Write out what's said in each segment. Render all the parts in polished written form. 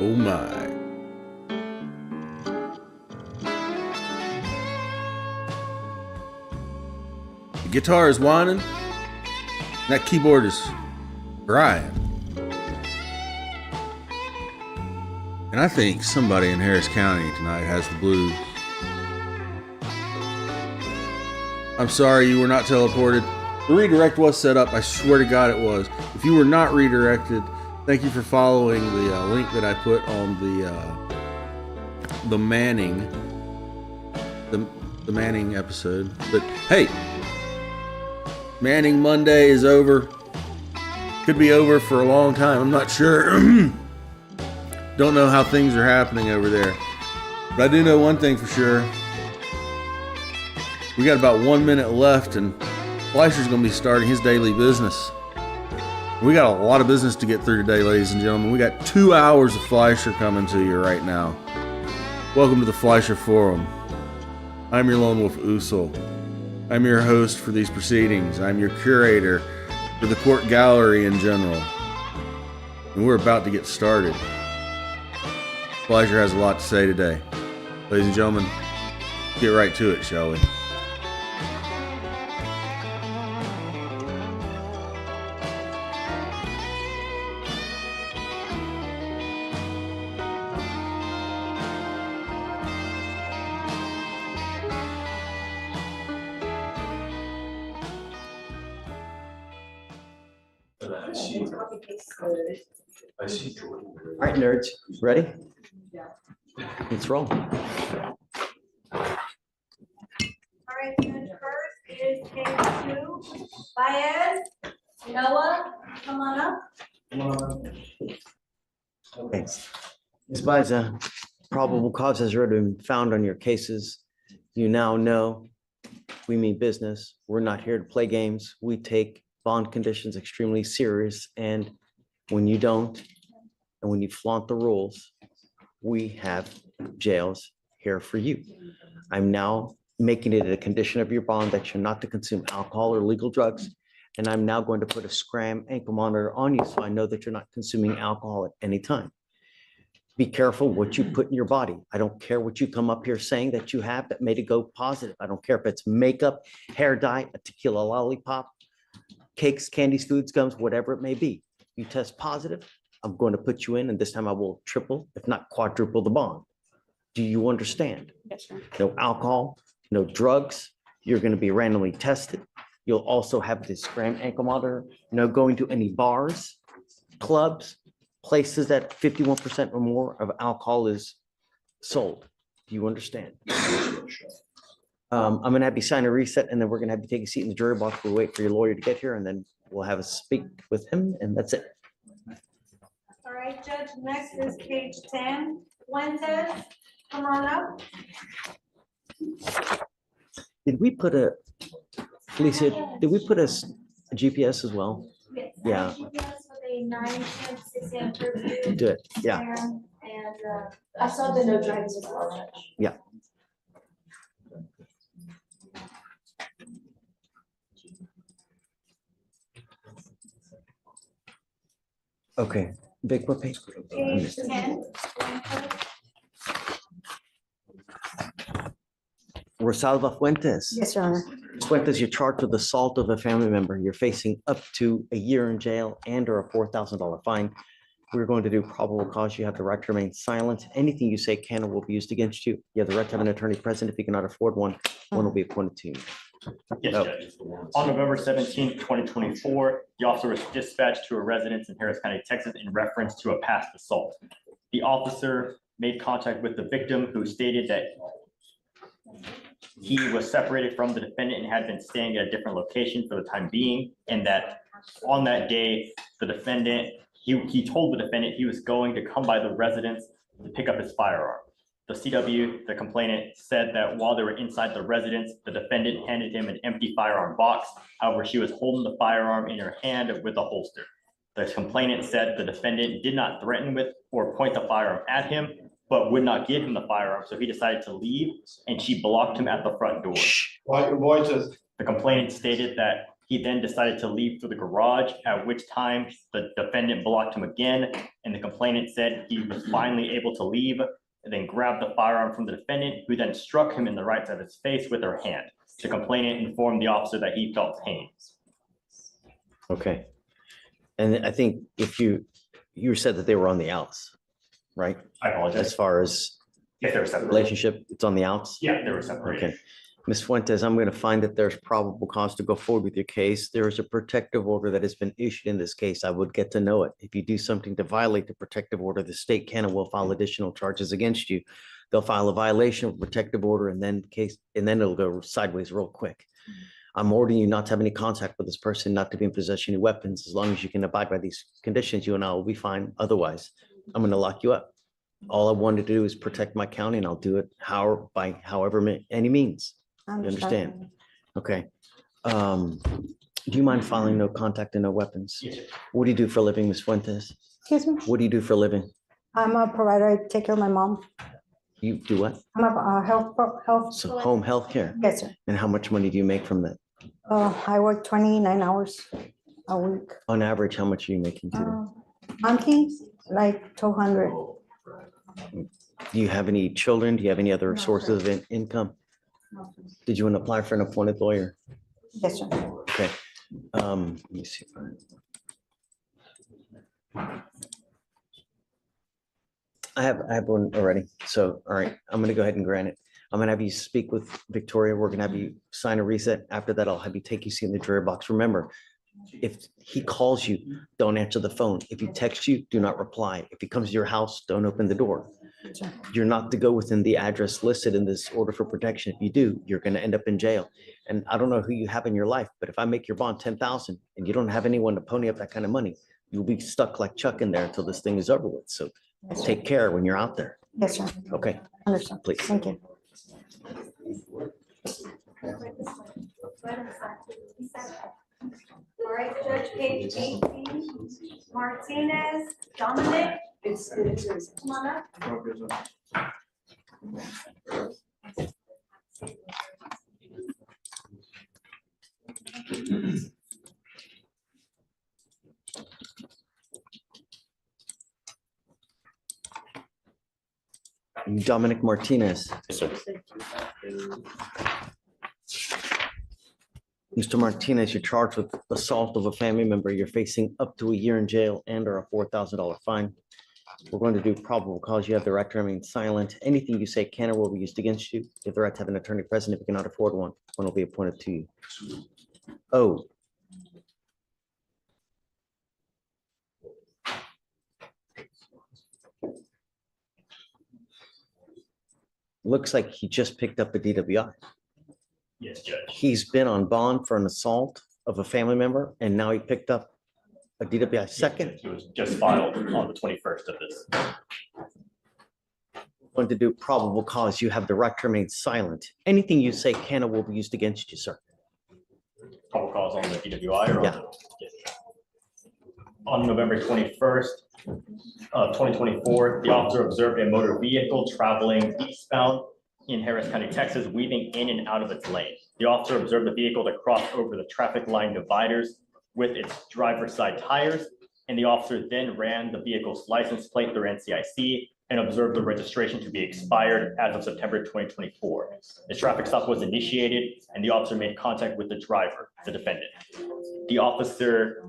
Oh my. The guitar is whining. And that keyboard is crying. And I think somebody in Harris County tonight has the blues. I'm sorry you were not teleported. The redirect was set up. I swear to God it was. If you were not redirected, thank you for following the link that I put on the Manning, the Manning episode. But hey, Manning Monday is over. Could be over for a long time. I'm not sure. Don't know how things are happening over there. But I do know one thing for sure. We got about 1 minute left and Fleischer's going to be starting his daily business. We got a lot of business to get through today, ladies and gentlemen. We got 2 hours of Fleischer coming to you right now. Welcome to the Fleischer Forum. I'm your lone wolf Usul. I'm your host for these proceedings. I'm your curator for the court gallery in general. And we're about to get started. Fleischer has a lot to say today. Ladies and gentlemen, get right to it, shall we? All right, nerds, ready? Let's roll. All right, the first is case 2. Baez, Noah, come on up. Okay. Ms. Biza, probable cause has already been found on your cases. You now know we mean business. We're not here to play games. We take bond conditions extremely serious, and when you don't, and when you flaunt the rules, we have jails here for you. I'm now making it a condition of your bond that you're not to consume alcohol or legal drugs, and I'm now going to put a scram ankle monitor on you so I know that you're not consuming alcohol at any time. Be careful what you put in your body. I don't care what you come up here saying that you have that made it go positive. I don't care if it's makeup, hair dye, a tequila lollipop, cakes, candies, foods, gums, whatever it may be. You test positive, I'm going to put you in, and this time I will triple, if not quadruple the bond. Do you understand? Yes, sir. No alcohol, no drugs. You're going to be randomly tested. You'll also have this scram ankle monitor. No going to any bars, clubs, places that 51% or more of alcohol is sold. Do you understand? I'm going to have you sign a reset, and then we're going to have you take a seat in the jury box. We'll wait for your lawyer to get here, and then we'll have a speak with him, and that's it. All right, Judge, next is case 10. Fuentes, come on up. Did we put a, Felicia, did we put a GPS as well? Yes. Yeah. Yes, with a 9 to 6 a.m. curfew. Do it, yeah. And I saw the no drives as well, Judge. Yeah. Okay, Vic, what page? Page 10. Rosalba Fuentes. Yes, Your Honor. Fuentes, you're charged with assault of a family member. You're facing up to a year in jail and or a $4,000 fine. We're going to do probable cause. You have the right to remain silent. Anything you say can or will be used against you. You have the right to have an attorney present. If you cannot afford one, one will be appointed to you. Yes, Oh. Judge. On November 17, 2024, the officer was dispatched to a residence in Harris County, Texas, in reference to a past assault. The officer made contact with the victim, who stated that he was separated from the defendant and had been staying at a different location for the time being, and that on that day, the defendant, he told the defendant he was going to come by the residence to pick up his firearm. The CW, the complainant, said that while they were inside the residence, the defendant handed him an empty firearm box. However, she was holding the firearm in her hand with a holster. The complainant said the defendant did not threaten with or point the firearm at him, but would not give him the firearm, so he decided to leave, and she blocked him at the front door. Voices. The complainant stated that He then decided to leave through the garage, at which time the defendant blocked him again, and the complainant said he was finally able to leave, and then grabbed the firearm from the defendant, who then struck him in the right side of his face with her hand. The complainant informed the officer that he felt pain. Okay. And I think if you said that they were on the outs, right? I apologize. As far as If they were separated. relationship, it's on the outs? Yeah, they were separated. Okay. Ms. Fuentes, I'm going to find that there's probable cause to go forward with your case. There is a protective order that has been issued in this case. I would get to know it. If you do something to violate the protective order, the state can and will file additional charges against you. They'll file a violation of protective order and then it'll go sideways real quick. I'm ordering you not to have any contact with this person, not to be in possession of any weapons. As long as you can abide by these conditions, you and I will be fine. Otherwise, I'm going to lock you up. All I wanted to do is protect my county, and I'll do it by however any means. You understand? Okay. Do you mind filing no contact and no weapons? Yes, sir. What do you do for a living, Ms. Fuentes? Excuse me, What do you do for a living? I'm a provider. I take care of my mom. You do what? I'm a health. So home health care. Yes, sir. And how much money do you make from that? I work 29 hours a week. On average, how much are you making today? Monthly, like 200. Do you have any children? Do you have any other No, sir. sources of income? Did you want to apply for an appointed lawyer? Yes, sir. Okay. Let me see. I have one already. So, all right, I'm gonna go ahead and grant it. I'm gonna have you speak with Victoria. We're gonna have you sign a reset. After that, I'll have you take your seat in the jury box. Remember, if he calls you, don't answer the phone. If he texts you, do not reply. If he comes to your house, don't open the door. Sure. You're not to go within the address listed in this order for protection. If you do, you're gonna end up in jail. And I don't know who you have in your life, but if I make your bond 10,000 and you don't have anyone to pony up that kind of money, you'll be stuck like Chuck in there until this thing is over with. So Yes, sir. take care when you're out there. Yes, sir. Okay, Understand. please. Thank you. All right, Judge, page 18, Martinez, Dominic. Come on up. Dominic Martinez. Mr. Martinez, you're charged with assault of a family member. You're facing up to a year in jail and or a $4,000 fine. We're going to do probable cause. You have the right to remain silent. Anything you say can or will be used against you. You have the right to have an attorney present. If you cannot afford one will be appointed to you. Oh. Looks like he just picked up a DWI. Yes, Judge. He's been on bond for an assault of a family member, and now he picked up a DWI second. It was just filed on the 21st of this. Going to do probable cause. You have the right to remain silent. Anything you say can or will be used against you, sir. Probable cause on the DWI or? Yeah. On November 21st of 2024, the officer observed a motor vehicle traveling eastbound in Harris County, Texas, weaving in and out of its lane. The officer observed the vehicle to cross over the traffic line dividers with its driver's side tires, and the officer then ran the vehicle's license plate through NCIC and observed the registration to be expired as of September 2024. The traffic stop was initiated, and the officer made contact with the driver, the defendant. The officer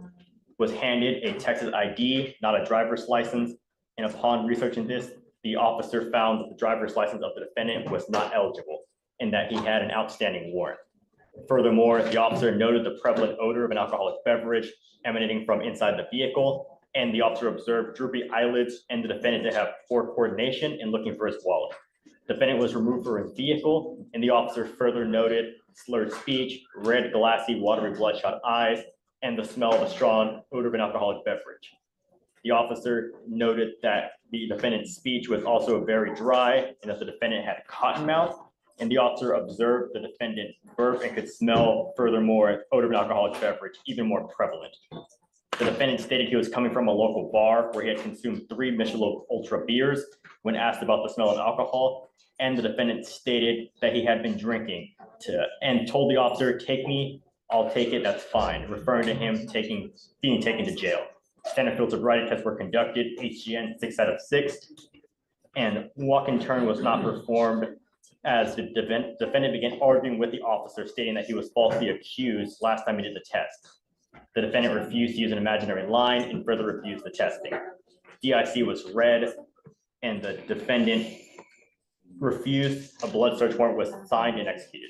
was handed a Texas ID, not a driver's license, and upon researching this, the officer found that the driver's license of the defendant was not eligible and that he had an outstanding warrant. Furthermore, the officer noted the prevalent odor of an alcoholic beverage emanating from inside the vehicle, and the officer observed droopy eyelids and the defendant to have poor coordination in looking for his wallet. The defendant was removed from his vehicle, and the officer further noted slurred speech, red, glassy, watery, bloodshot eyes, and the smell of a strong odor of an alcoholic beverage. The officer noted that the defendant's speech was also very dry and that the defendant had a cotton mouth, and the officer observed the defendant burp and could smell, furthermore, odor of an alcoholic beverage, even more prevalent. The defendant stated he was coming from a local bar where he had consumed 3 Michelob Ultra beers when asked about the smell of alcohol, and the defendant stated that he had been drinking and told the officer, "Take me I'll take it, that's fine. Referring to him being taken to jail. Standard field sobriety tests were conducted, HGN 6 out of 6. And walk and turn was not performed as the defendant began arguing with the officer, stating that he was falsely accused last time he did the test. The defendant refused to use an imaginary line and further refused the testing. DIC was read and the defendant refused. A blood search warrant was signed and executed.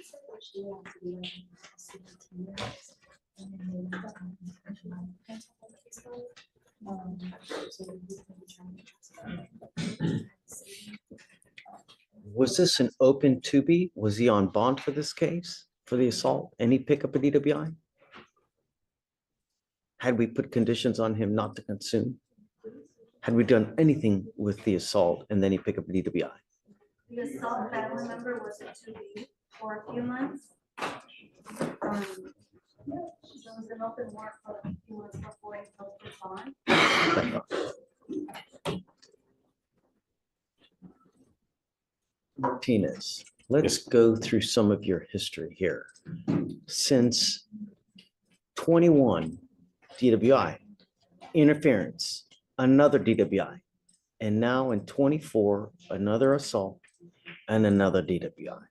Was this an open to be? Was he on bond for this case, for the assault? And he pick up a DWI? Had we put conditions on him not to consume? Had we done anything with the assault and then he pick up a DWI? The assault family member was a 2B for a few months. There was an open warrant for a few months before he posted bond. Martinez, let's go through some of your history here. Since 21, DWI, interference, another DWI, and now in 24, another assault and another DWI.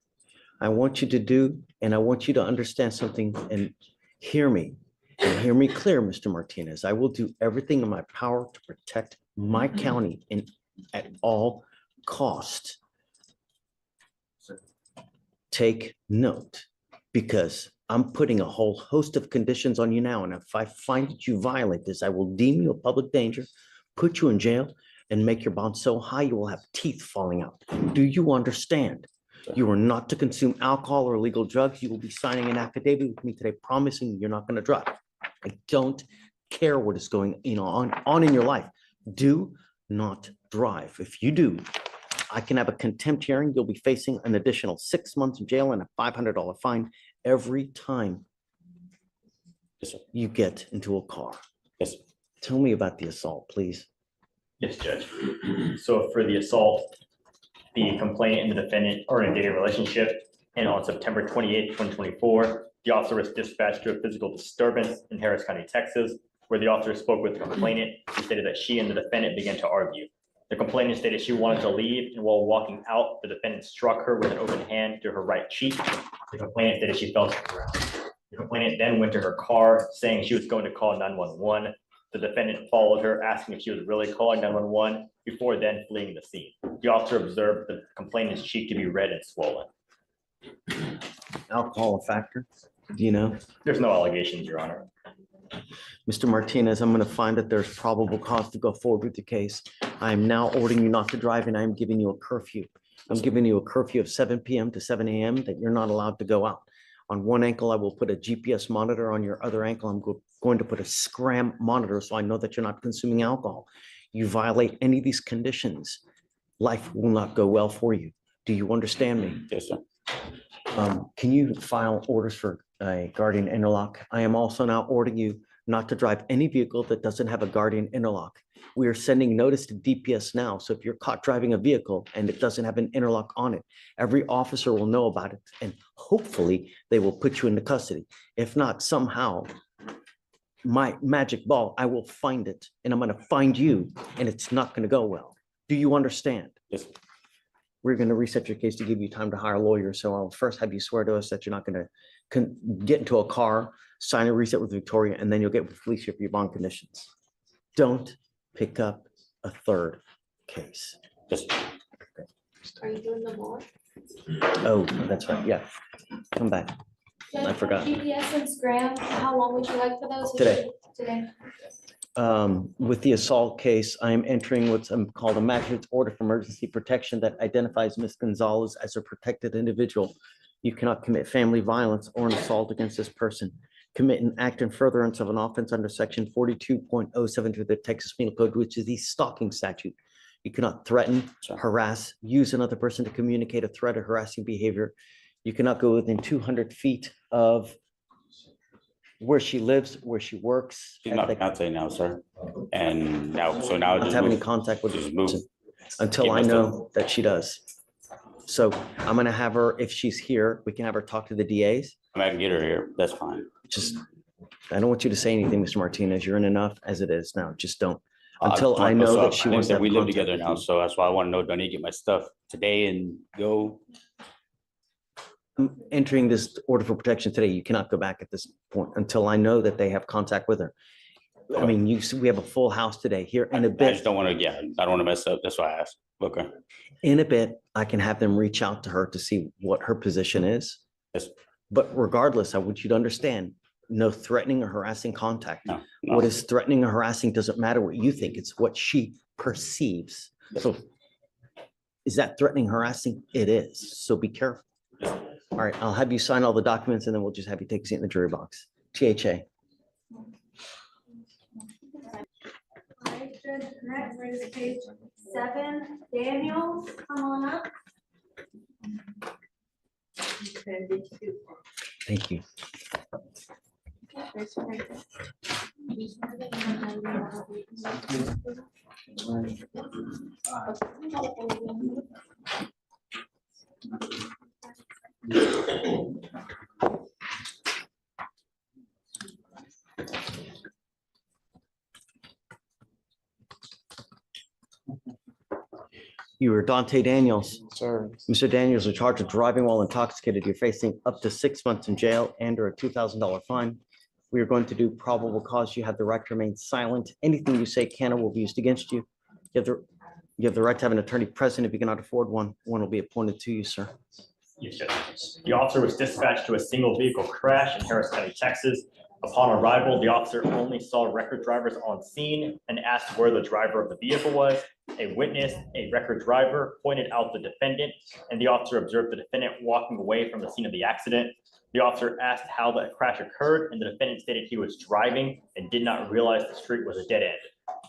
I want you to do, and I want you to understand something and hear me clear, Mr. Martinez. I will do everything in my power to protect my county at all costs. Take note, because I'm putting a whole host of conditions on you now, and if I find that you violate this, I will deem you a public danger, put you in jail, and make your bond so high you will have teeth falling out. Do you understand? You are not to consume alcohol or illegal drugs. You will be signing an affidavit with me today promising you're not going to drive. I don't care what is going on in your life. Do not drive. If you do, I can have a contempt hearing. You'll be facing an additional 6 months in jail and a $500 fine every time you get into a car. Yes. Tell me about the assault, please. Yes, Judge. So for the assault, the complainant and the defendant are in a dating relationship. And on September 28th, 2024, the officer was dispatched to a physical disturbance in Harris County, Texas, where the officer spoke with the complainant and stated that she and the defendant began to argue. The complainant stated she wanted to leave, and while walking out, the defendant struck her with an open hand to her right cheek. The complainant stated she fell to the ground. The complainant then went to her car, saying she was going to call 911. The defendant followed her, asking if she was really calling 911, before then fleeing the scene. The officer observed the complainant's cheek to be red and swollen. Alcohol a factor? Do you know? There's no allegations, Your Honor. Mr. Martinez, I'm going to find that there's probable cause to go forward with the case. I am now ordering you not to drive, and I'm giving you a curfew. I'm giving you a curfew of 7 p.m. to 7 a.m. that you're not allowed to go out. On one ankle, I will put a GPS monitor. On your other ankle, I'm going to put a scram monitor so I know that you're not consuming alcohol. You violate any of these conditions, life will not go well for you. Do you understand me? Yes, sir. Can you file orders for a guardian interlock? I am also now ordering you not to drive any vehicle that doesn't have a guardian interlock. We are sending notice to DPS now. So if you're caught driving a vehicle and it doesn't have an interlock on it, every officer will know about it, and hopefully they will put you into custody. If not, somehow, my magic ball, I will find it, and I'm going to find you, and it's not going to go well. Do you understand? Yes. We're going to reset your case to give you time to hire a lawyer. So I'll first have you swear to us that you're not going to get into a car, sign a reset with Victoria, and then you'll get with Fleischer for your bond conditions. Don't pick up a third case. Yes. Are you doing the more? Oh, that's right. Yeah. Come back. I forgot. GPS and Scram, how long would you like for those? Today. Today. With the assault case, I am entering what's called a magistrate's order for emergency protection that identifies Ms. Gonzalez as a protected individual. You cannot commit family violence or an assault against this person. Commit an act in furtherance of an offense under section 42.072 of the Texas Penal Code, which is the stalking statute. You cannot threaten, harass, use another person to communicate a threat or harassing behavior. You cannot go within 200 feet of where she lives, where she works. She's not fiance now, sir. And now, so now Not just have any move. contact with the Just move. person until Keep I us know that she does. So I'm gonna have her, if she's here, we can have her talk to the DAs. I can get her here. That's fine. Just, I don't want you to say anything, Mr. Martinez. You're in enough as it is now. Just don't. Uh, Until I know that she like I wants to said, have we live contact together with now, you. so that's why I want to know, do I need to get my stuff today and go? I'm entering this order for protection today. You cannot go back at this point until I know that they have contact with her. I Okay. mean, we have a full house today here in a I bit. just don't want to, yeah, I don't want to mess up. That's why I asked. Okay. In a bit, I can have them reach out to her to see what her position is. Yes. But regardless, I want you to understand, no threatening or harassing contact. No, What no. is threatening or harassing doesn't matter what you think, it's what she perceives. So is that threatening, harassing? It is. So be careful. All right, I'll have you sign all the documents and then we'll just have you take a seat in the jury box. THA. All right, Judge, next is page 7, Daniels, come on up. Thank you. You are Dante Daniels. Sir, Mr. Daniels is charged with driving while intoxicated. You're facing up to 6 months in jail and or a $2,000 fine. We are going to do probable cause. You have the right to remain silent. Anything you say can or will be used against you. You have the right to have an attorney present. If you cannot afford one, one will be appointed to you, sir. Yes, Judge. The officer was dispatched to a single vehicle crash in Harris County, Texas. Upon arrival, the officer only saw record drivers on scene and asked where the driver of the vehicle was. A witness, a record driver, pointed out the defendant, and the officer observed the defendant walking away from the scene of the accident. The officer asked how the crash occurred, and the defendant stated he was driving and did not realize the street was a dead end.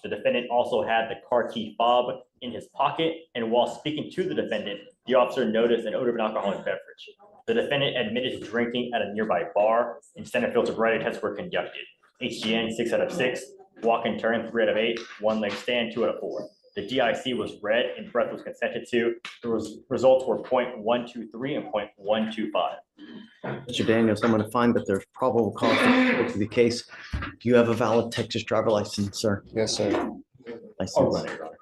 The defendant also had the car key fob in his pocket, and while speaking to the defendant, the officer noticed an odor of an alcoholic beverage. The defendant admitted to drinking at a nearby bar, and center field sobriety tests were conducted. HGN 6 out of 6, walk and turn 3 out of 8, one leg stand 2 out of 4. The DIC was read and breath was consented to. The results were 0.123 and 0.125. Mr. Daniels, I'm going to find that there's probable cause to go through the case. Do you have a valid Texas driver license, sir? yes, sir. I'll License. run it, Your Honor.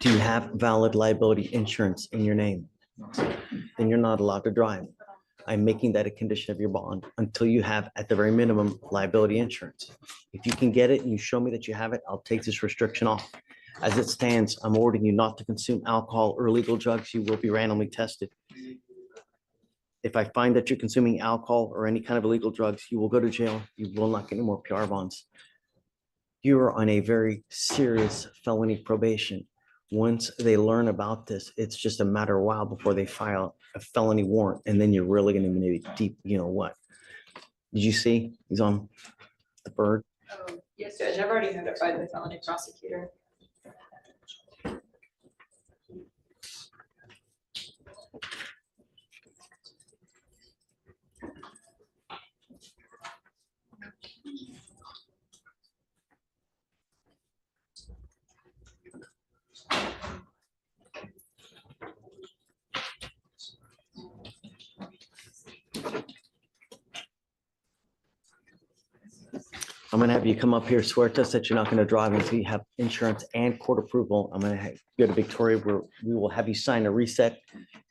Do you have valid liability insurance in your name? Then you're not allowed to drive. I'm making that a condition of your bond until you have, at the very minimum, liability insurance. If you can get it and you show me that you have it, I'll take this restriction off. As it stands, I'm ordering you not to consume alcohol or illegal drugs. You will be randomly tested. If I find that you're consuming alcohol or any kind of illegal drugs, you will go to jail. You will not get any more PR bonds. You are on a very serious felony probation. Once they learn about this, it's just a matter of a while before they file a felony warrant, and then you're really gonna be maybe deep, you know what? Did you see? He's on Deferred. Yes, Judge, I've already notified the felony prosecutor. I'm gonna have you come up here, swear to us that you're not gonna drive until you have insurance and court approval. I'm gonna go to Victoria where we will have you sign a reset.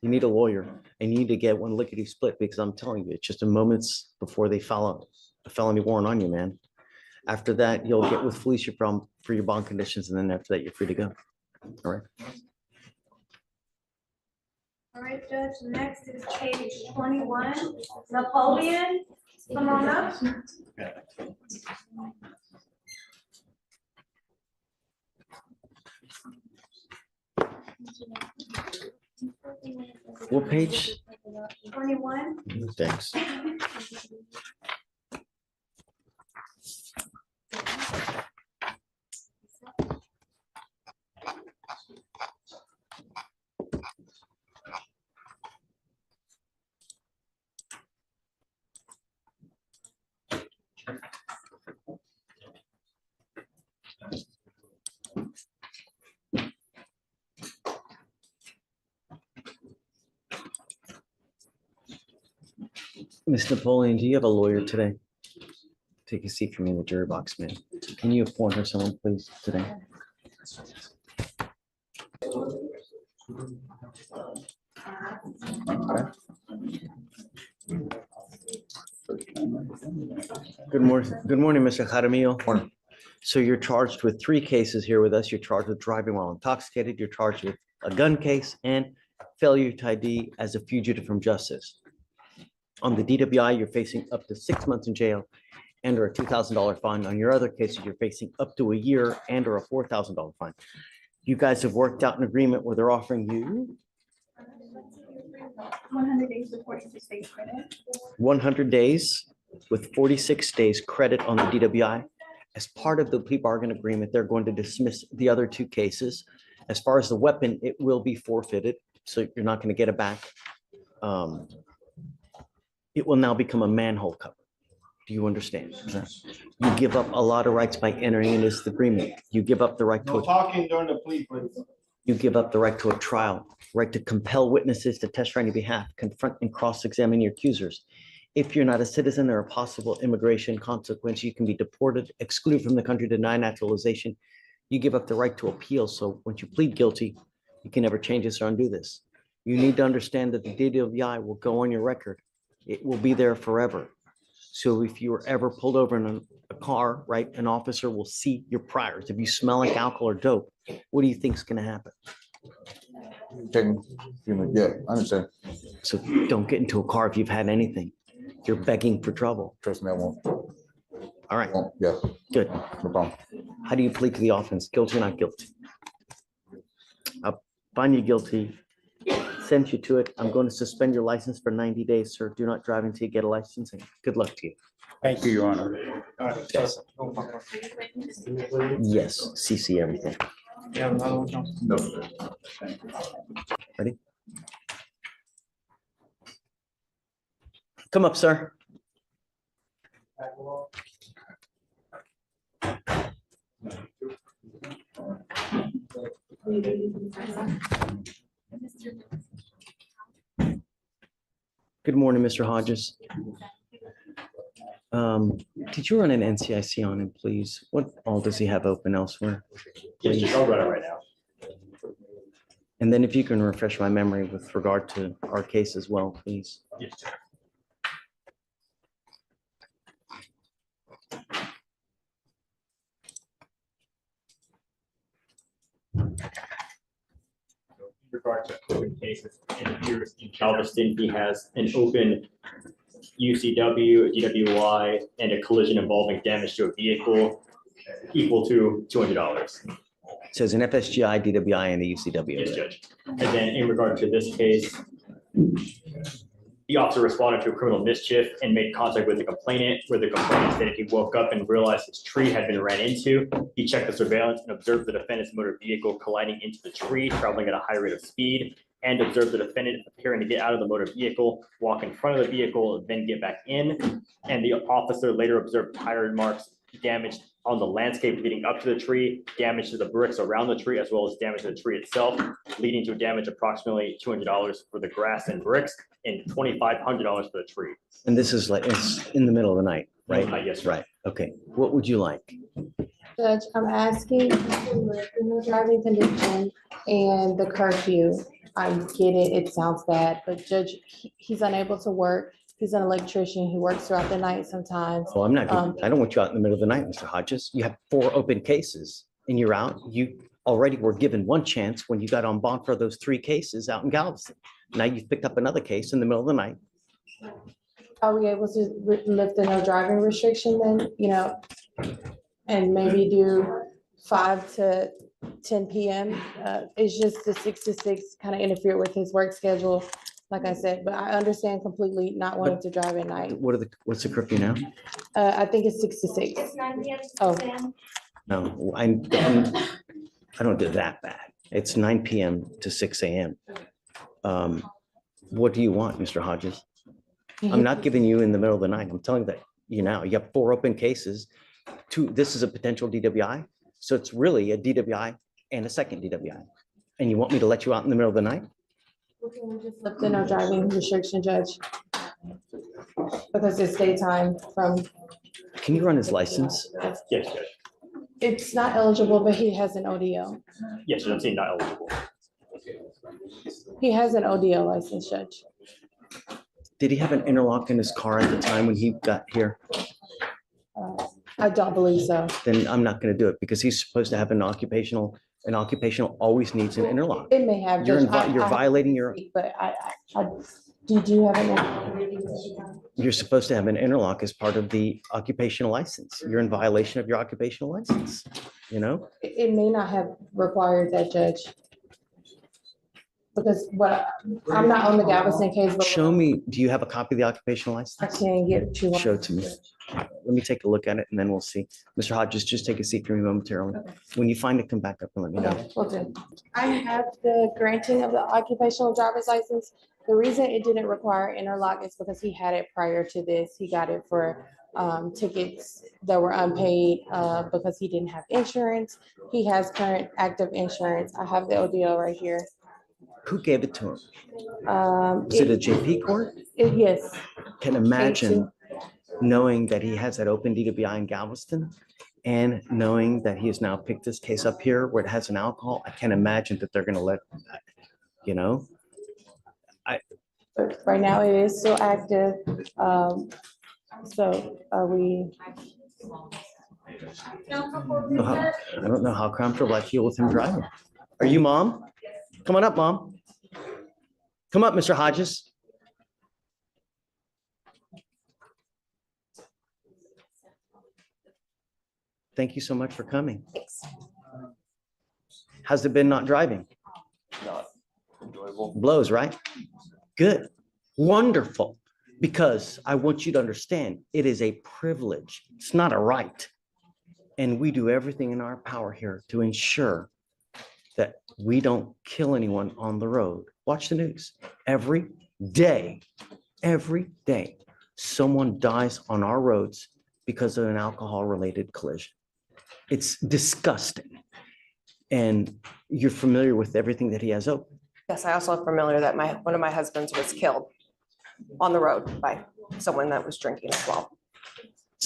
You need a lawyer and you need to get one lickety split because I'm telling you, it's just a moments before they file a felony warrant on you, man. After that, you'll get with Fleischer for your bond conditions, and then after that, you're free to go. All right. All right, Judge, next is page 21, Napoleon, come on up. What page? 21. Thanks. Ms. Napoleon, do you have a lawyer today? Take a seat for me in the jury box, man. Can you appoint her someone, please, today? Good morning, Mr. Jaramillo. Morning. So you're charged with 3 cases here with us. You're charged with driving while intoxicated. You're charged with a gun case and failure to ID as a fugitive from justice. On the DWI, you're facing up to 6 months in jail and or a $2,000 fine. On your other cases, you're facing up to a year and or a $4,000 fine. You guys have worked out an agreement where they're offering you 100 days with 46 days credit. 100 days with 46 days credit on the DWI. As part of the plea bargain agreement, they're going to dismiss the other 2 cases. As far as the weapon, it will be forfeited, so you're not going to get it back. It will now become a manhole cover. Do you understand? You give up a lot of rights by entering into this agreement. You give up the right to, talking during the plea, please. you give up the right to a trial, right to compel witnesses to testify on your behalf, confront and cross-examine your accusers. If you're not a citizen or a possible immigration consequence, you can be deported, excluded from the country, denied naturalization. You give up the right to appeal. So once you plead guilty, you can never change this or undo this. You need to understand that the DWI will go on your record. It will be there forever. So if you are ever pulled over in a car, right, an officer will see your priors. If you smell like alcohol or dope, what do you think is going to happen? Yeah, I understand. So don't get into a car if you've had anything. You're begging for trouble. Trust me, I won't. All right, Yeah, good. no problem. How do you plead to the offense? Guilty or not guilty? I'll find you guilty, send you to it. I'm going to suspend your license for 90 days, sir. Do not drive until you get a license. And good luck to you. Thank you, Your Honor. Yes, CC everything. Ready? Come up, sir. Good morning, Mr. Hodges. Did you run an NCIC on him, please? What all does he have open elsewhere? Yes, Judge, I'll run it right now. And then if you can refresh my memory with regard to our case as well, please. Yes, Judge. In regard to open cases, it appears in Galveston, he has an open UCW, DWI, and a collision involving damage to a vehicle equal to $200. Says an FSGI, DWI, and the UCW. Yes, Judge. And then in regard to this case, the officer responded to a criminal mischief and made contact with the complainant, where the complainant stated he woke up and realized his tree had been ran into. He checked the surveillance and observed the defendant's motor vehicle colliding into the tree, traveling at a high rate of speed, and observed the defendant appearing to get out of the motor vehicle, walk in front of the vehicle, then get back in. And the officer later observed tire marks damaged on the landscape leading up to the tree, damage to the bricks around the tree, as well as damage to the tree itself, leading to a damage approximately $200 for the grass and bricks and $2,500 for the tree. And this is like, it's in the middle of the night, right? Yes, sir. Right, okay. What would you like? Judge, I'm asking for the driving condition and the curfew. I get it, it sounds bad, but Judge, he's unable to work. He's an electrician. He works throughout the night sometimes. Well, I don't want you out in the middle of the night, Mr. Hodges. You have 4 open cases and you're out. You already were given 1 chance when you got on bond for those 3 cases out in Galveston. Now you've picked up another case in the middle of the night. Are we able to lift the no driving restriction then, and maybe do 5 to 10 PM? It's just the 6 to 6 kind of interfere with his work schedule, like I said, but I understand completely not wanting to drive at night. What's the curfew now? I think it's 6 to 6. It's 9 p.m. to Oh. 6 a.m. No, I don't do that bad. It's 9 PM to 6 AM. What do you want, Mr. Hodges? I'm not giving you in the middle of the night. I'm telling that you now, you have 4 open cases. 2, this is a potential DWI. So it's really a DWI and a second DWI. And you want me to let you out in the middle of the night? Can we just lift the no driving restriction, Judge? Because it's daytime from, Can you run his license? Yes, Judge. it's not eligible, but he has an ODO. Yes, Judge, I'm saying not eligible. He has an ODO license, Judge. Did he have an interlock in his car at the time when he got here? I don't believe so. Then I'm not gonna do it because he's supposed to have an occupational always needs an interlock. It may have. You're Judge. you're violating your, But did you have an? you're supposed to have an interlock as part of the occupational license. You're in violation of your occupational license, you know? It may not have required that, Judge. Because I'm not on the Galveston case, but. Show me, do you have a copy of the occupational I license? can get to. Show it to me. Let me take a look at it and then we'll see. Mr. Hodges, just take a seat for me momentarily. When you find it, come back up and let me know. Okay, will do. I have the granting of the occupational driver's license. The reason it didn't require interlock is because he had it prior to this. He got it for tickets that were unpaid because he didn't have insurance. He has current active insurance. I have the ODO right here. Who gave it to him? Is it a JP court? Yes, Can imagine knowing that he has that open DWI in Galveston and knowing that he has now picked this case up here where it has an alcohol. I can't imagine that they're gonna let, you know? but right now it is still active. So are we? I don't know how comfortable I feel with him driving. Are you mom? Come on up, mom. Come up, Mr. Hodges. Thank you so much for coming. How's it been not driving? Enjoyable. Blows, right? Good, wonderful. Because I want you to understand, it is a privilege. It's not a right. And we do everything in our power here to ensure that we don't kill anyone on the road. Watch the news. Every day, someone dies on our roads because of an alcohol-related collision. It's disgusting. And you're familiar with everything that he has open. Yes, I also am familiar that one of my husbands was killed on the road by someone that was drinking as well.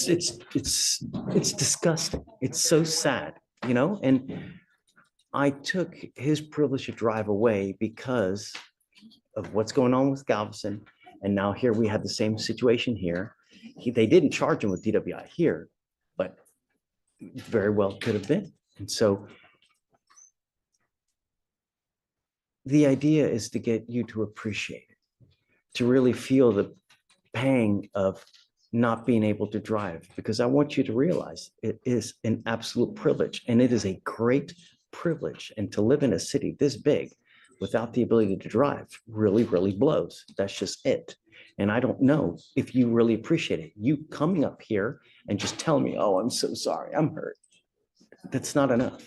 It's disgusting. It's so sad, you know? And I took his privilege to drive away because of what's going on with Galveston. And now here we have the same situation here. They didn't charge him with DWI here, but very well could have been. And so the idea is to get you to appreciate it, to really feel the pang of not being able to drive, because I want you to realize it is an absolute privilege and it is a great privilege. And to live in a city this big without the ability to drive really, really blows. That's just it. And I don't know if you really appreciate it. You coming up here and just telling me, oh, I'm so sorry, I'm hurt. That's not enough.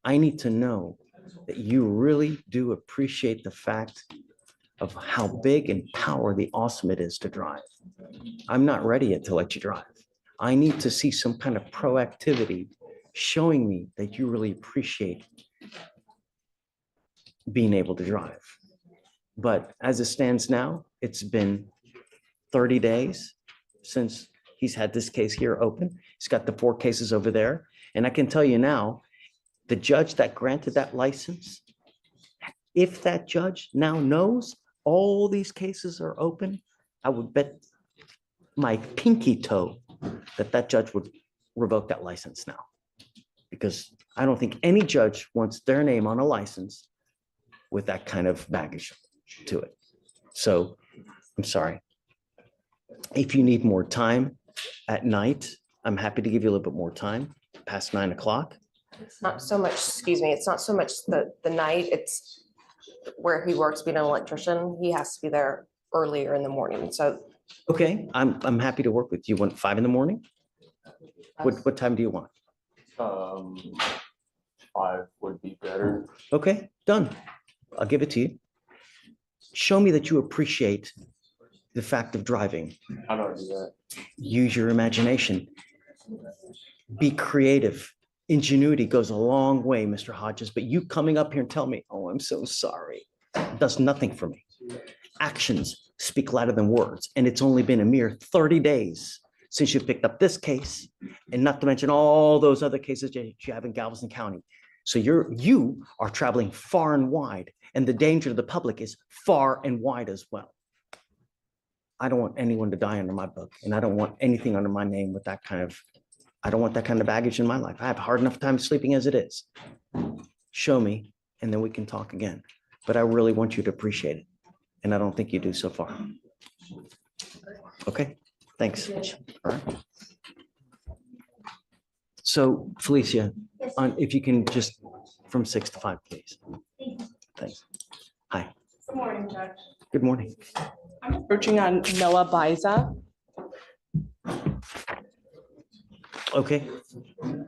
I need to know that you really do appreciate the fact of how big and powerfully awesome it is to drive. I'm not ready yet to let you drive. I need to see some kind of proactivity showing me that you really appreciate being able to drive. But as it stands now, it's been 30 days since he's had this case here open. He's got the 4 cases over there. And I can tell you now, the judge that granted that license, if that judge now knows all these cases are open, I would bet my pinky toe that that judge would revoke that license now. Because I don't think any judge wants their name on a license with that kind of baggage to it. So I'm sorry. If you need more time at night, I'm happy to give you a little bit more time past 9 o'clock. It's not so much, excuse me, it's not so much the night, it's where he works being an electrician. He has to be there earlier in the morning. So Okay, I'm happy to work with you. Want 5 in the morning? What time do you want? 5 would be better. Okay, done. I'll give it to you. Show me that you appreciate the fact of driving. How do I do that? Use your imagination. Be creative. Ingenuity goes a long way, Mr. Hodges, but you coming up here and tell me, oh, I'm so sorry, does nothing for me. Actions speak louder than words, and it's only been a mere 30 days since you picked up this case, and not to mention all those other cases that you have in Galveston County. So you are traveling far and wide, and the danger to the public is far and wide as well. I don't want anyone to die under my book, and I don't want anything under my name with that kind of, I don't want that kind of baggage in my life. I have a hard enough time sleeping as it is. Show me, and then we can talk again. But I really want you to appreciate it, and I don't think you do so far. Okay, thanks. All right. So Felicia, if you can just from 6 to 5, please. Thanks. Hi, Good morning, Judge. good morning. I'm approaching on Noah Biza. Okay,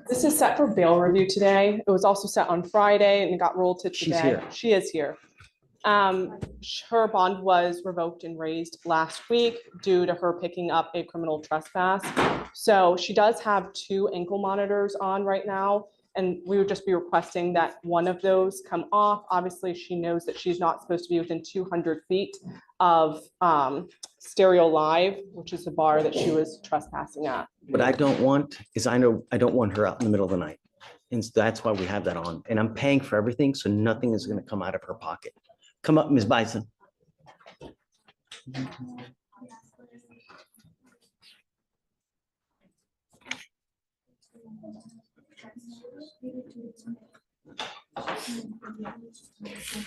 This is set for bail review today. It was also set on Friday and it got rolled to She's today. here. She is here. Her bond was revoked and raised last week due to her picking up a criminal trespass. So she does have 2 ankle monitors on right now, and we would just be requesting that one of those come off. Obviously, she knows that she's not supposed to be within 200 feet of Stereo Live, which is the bar that she was trespassing at. what I don't want is I don't want her out in the middle of the night. And that's why we have that on. And I'm paying for everything, so nothing is going to come out of her pocket. Come up, Ms. Bison.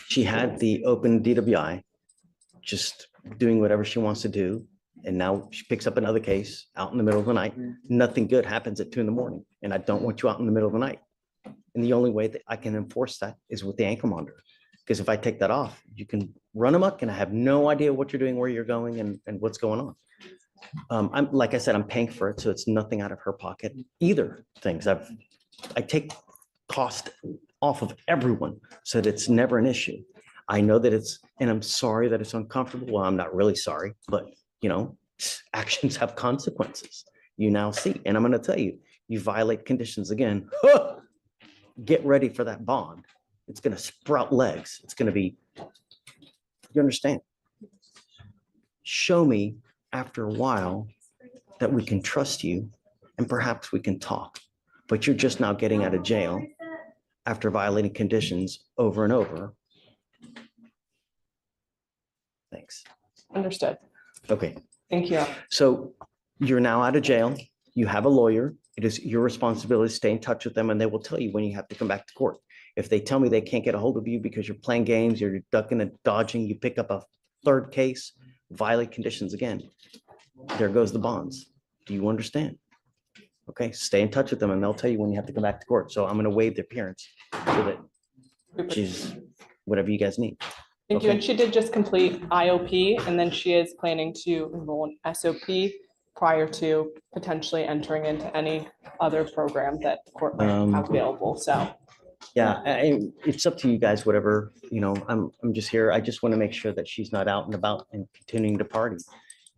She had the open DWI, just doing whatever she wants to do. And now she picks up another case out in the middle of the night. Nothing good happens at 2 a.m. And I don't want you out in the middle of the night. And the only way that I can enforce that is with the ankle monitor. Because if I take that off, you can run amok and I have no idea what you're doing, where you're going, and what's going on. I'm, like I said, I'm paying for it, so it's nothing out of her pocket either. Things I take cost off of everyone so that it's never an issue. I know that and I'm sorry that it's uncomfortable. Well, I'm not really sorry, but actions have consequences. You now see, and I'm going to tell you, you violate conditions again. Get ready for that bond. It's going to sprout legs. It's going to be, you understand? Show me after a while that we can trust you and perhaps we can talk, but you're just now getting out of jail after violating conditions over and over. Thanks. Understood. Okay. Thank you. So you're now out of jail. You have a lawyer. It is your responsibility to stay in touch with them, and they will tell you when you have to come back to court. If they tell me they can't get a hold of you because you're playing games, you're ducking and dodging, you pick up a 3rd case, violate conditions again, there goes the bonds. Do you understand? Okay, stay in touch with them and they'll tell you when you have to come back to court. So I'm going to waive the appearance so that she's whatever you guys need. Thank you. Okay. And she did just complete IOP, and then she is planning to enroll in SOP prior to potentially entering into any other program that the court might have available. So Yeah, it's up to you guys, whatever, I'm just here. I just want to make sure that she's not out and about and continuing to party.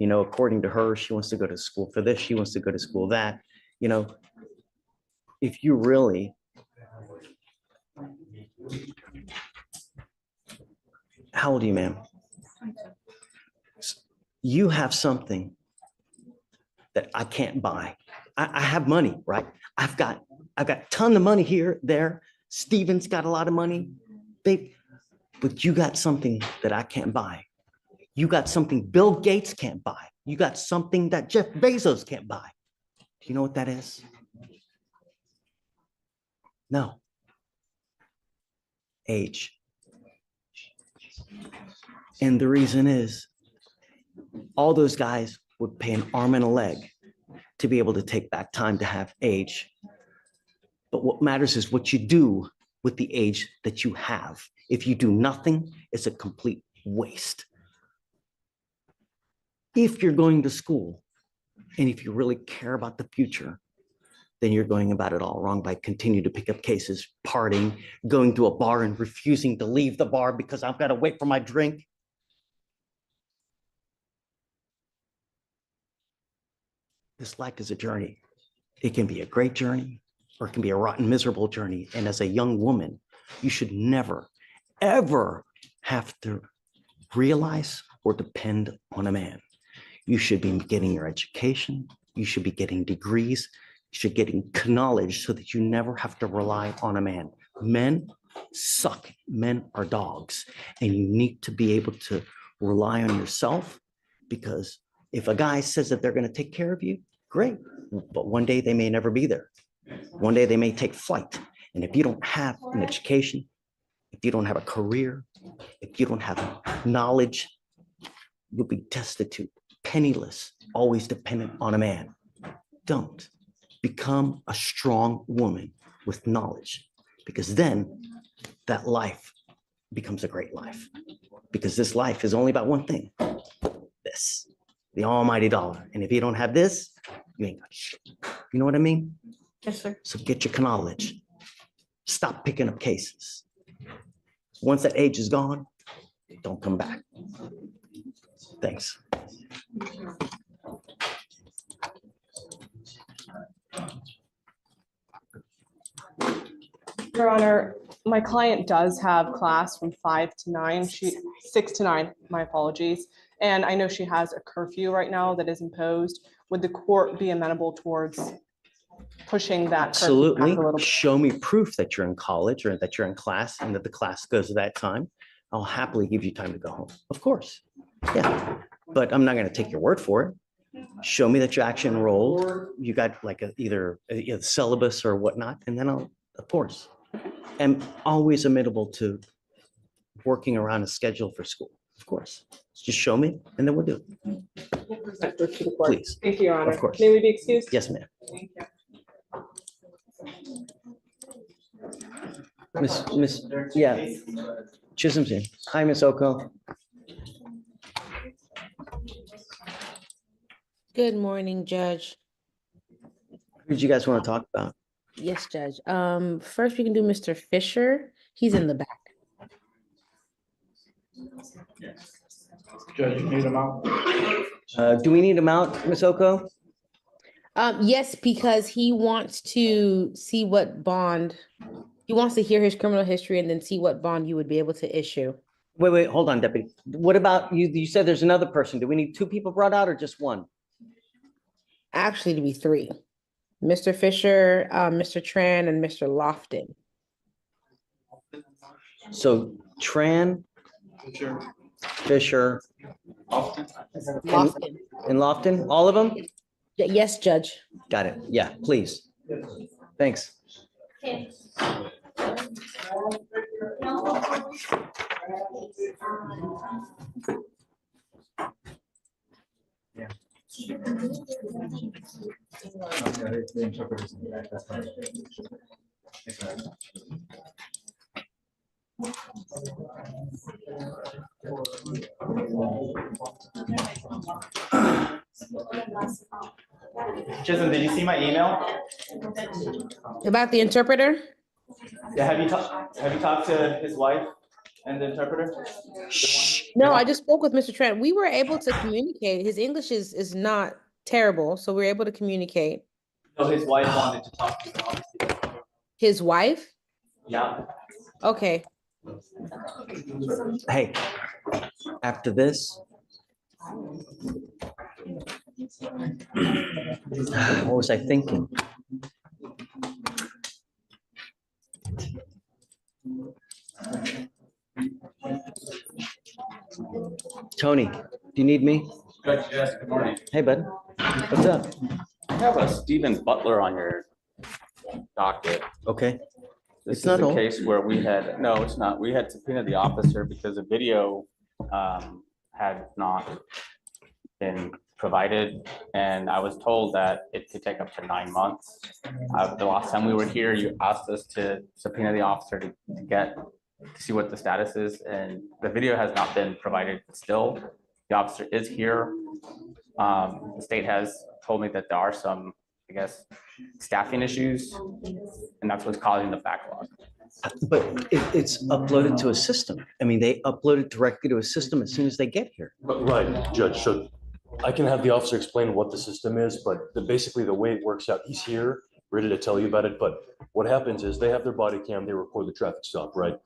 According to her, she wants to go to school for this, she wants to go to school that, if you really, how old are you, ma'am? You have something that I can't buy. I have money, right? I've got a ton of money here, there. Steven's got a lot of money. But you got something that I can't buy. You got something Bill Gates can't buy. You got something that Jeff Bezos can't buy. Do you know what that is? No. Age. And the reason is, all those guys would pay an arm and a leg to be able to take back time to have age. But what matters is what you do with the age that you have. If you do nothing, it's a complete waste. If you're going to school, and if you really care about the future, then you're going about it all wrong by continuing to pick up cases, partying, going to a bar and refusing to leave the bar because I've got to wait for my drink. This life is a journey. It can be a great journey, or it can be a rotten, miserable journey. And as a young woman, you should never, ever have to realize or depend on a man. You should be getting your education. You should be getting degrees. You should getting knowledge so that you never have to rely on a man. Men suck. Men are dogs. And you need to be able to rely on yourself, because if a guy says that they're going to take care of you, great. But one day they may never be there. One day they may take flight. And if you don't have an education, if you don't have a career, if you don't have knowledge, you'll be destitute, penniless, always dependent on a man. Don't. Become a strong woman with knowledge, because then that life becomes a great life. Because this life is only about one thing, this, the almighty dollar. And if you don't have this, you ain't got shit. You know what I mean? Yes, sir. So get your knowledge. Stop picking up cases. Once that age is gone, don't come back. Thanks. Your Honor, my client does have class from 5 to 9, 6 to 9, my apologies. And I know she has a curfew right now that is imposed. Would the court be amenable towards pushing that curfew back Absolutely. a little bit? Show me proof that you're in college or that you're in class and that the class goes at that time. I'll happily give you time to go home. Of course. Yeah. But I'm not going to take your word for it. Show me that you're actually enrolled. You got like either a syllabus or whatnot, and then I'll, of course. I'm always amenable to working around a schedule for school. Of course. Just show me and then we'll do it. We'll present her to the court. Please. Thank you, Your Honor. Of course. May we be excused? Yes, ma'am. Thank you. Miss, yeah. Chisholm's in. Hi, Miss Oko. Good morning, Judge. Who did you guys want to talk about? Yes, Judge. First we can do Mr. Fisher. He's in the back. Judge, you need him out? Do we need him out, Miss Oko? Yes, because he wants to see what bond, he wants to hear his criminal history and then see what bond you would be able to issue. Wait, hold on, Deputy. What about you? You said there's another person. Do we need 2 people brought out or just 1? Actually, to be 3. Mr. Fisher, Mr. Tran, and Mr. Lofton. So Tran, Fisher, Lofton. and Lofton, all of them? Yes, Judge. Got it. Yeah, please. Thanks. Chisholm, did you see my email? About the interpreter? Yeah, have you talked to his wife and the interpreter? No, I just spoke with Mr. Trent. We were able to communicate. His English is not terrible, so we were able to communicate. No, his wife wanted to talk to you, obviously. His wife? Yeah. Okay. Hey, after this, what was I thinking? Tony, do you need me? Judge, yes, good morning. Hey, bud. What's up? I have a Stephen Butler on your docket. Okay. This It's is not a old. case where we had, no, it's not. We had subpoenaed the officer because the video had not been provided. And I was told that it could take up to 9 months. The last time we were here, you asked us to subpoena the officer to see what the status is. And the video has not been provided still. The officer is here. The state has told me that there are some, I guess, staffing issues, and that's what's causing the backlog. But it's uploaded to a system. I mean, they upload it directly to a system as soon as they get here. Right, Judge, so I can have the officer explain what the system is, but basically the way it works out, he's here, ready to tell you about it, but what happens is they have their body cam, they record the traffic stop, right?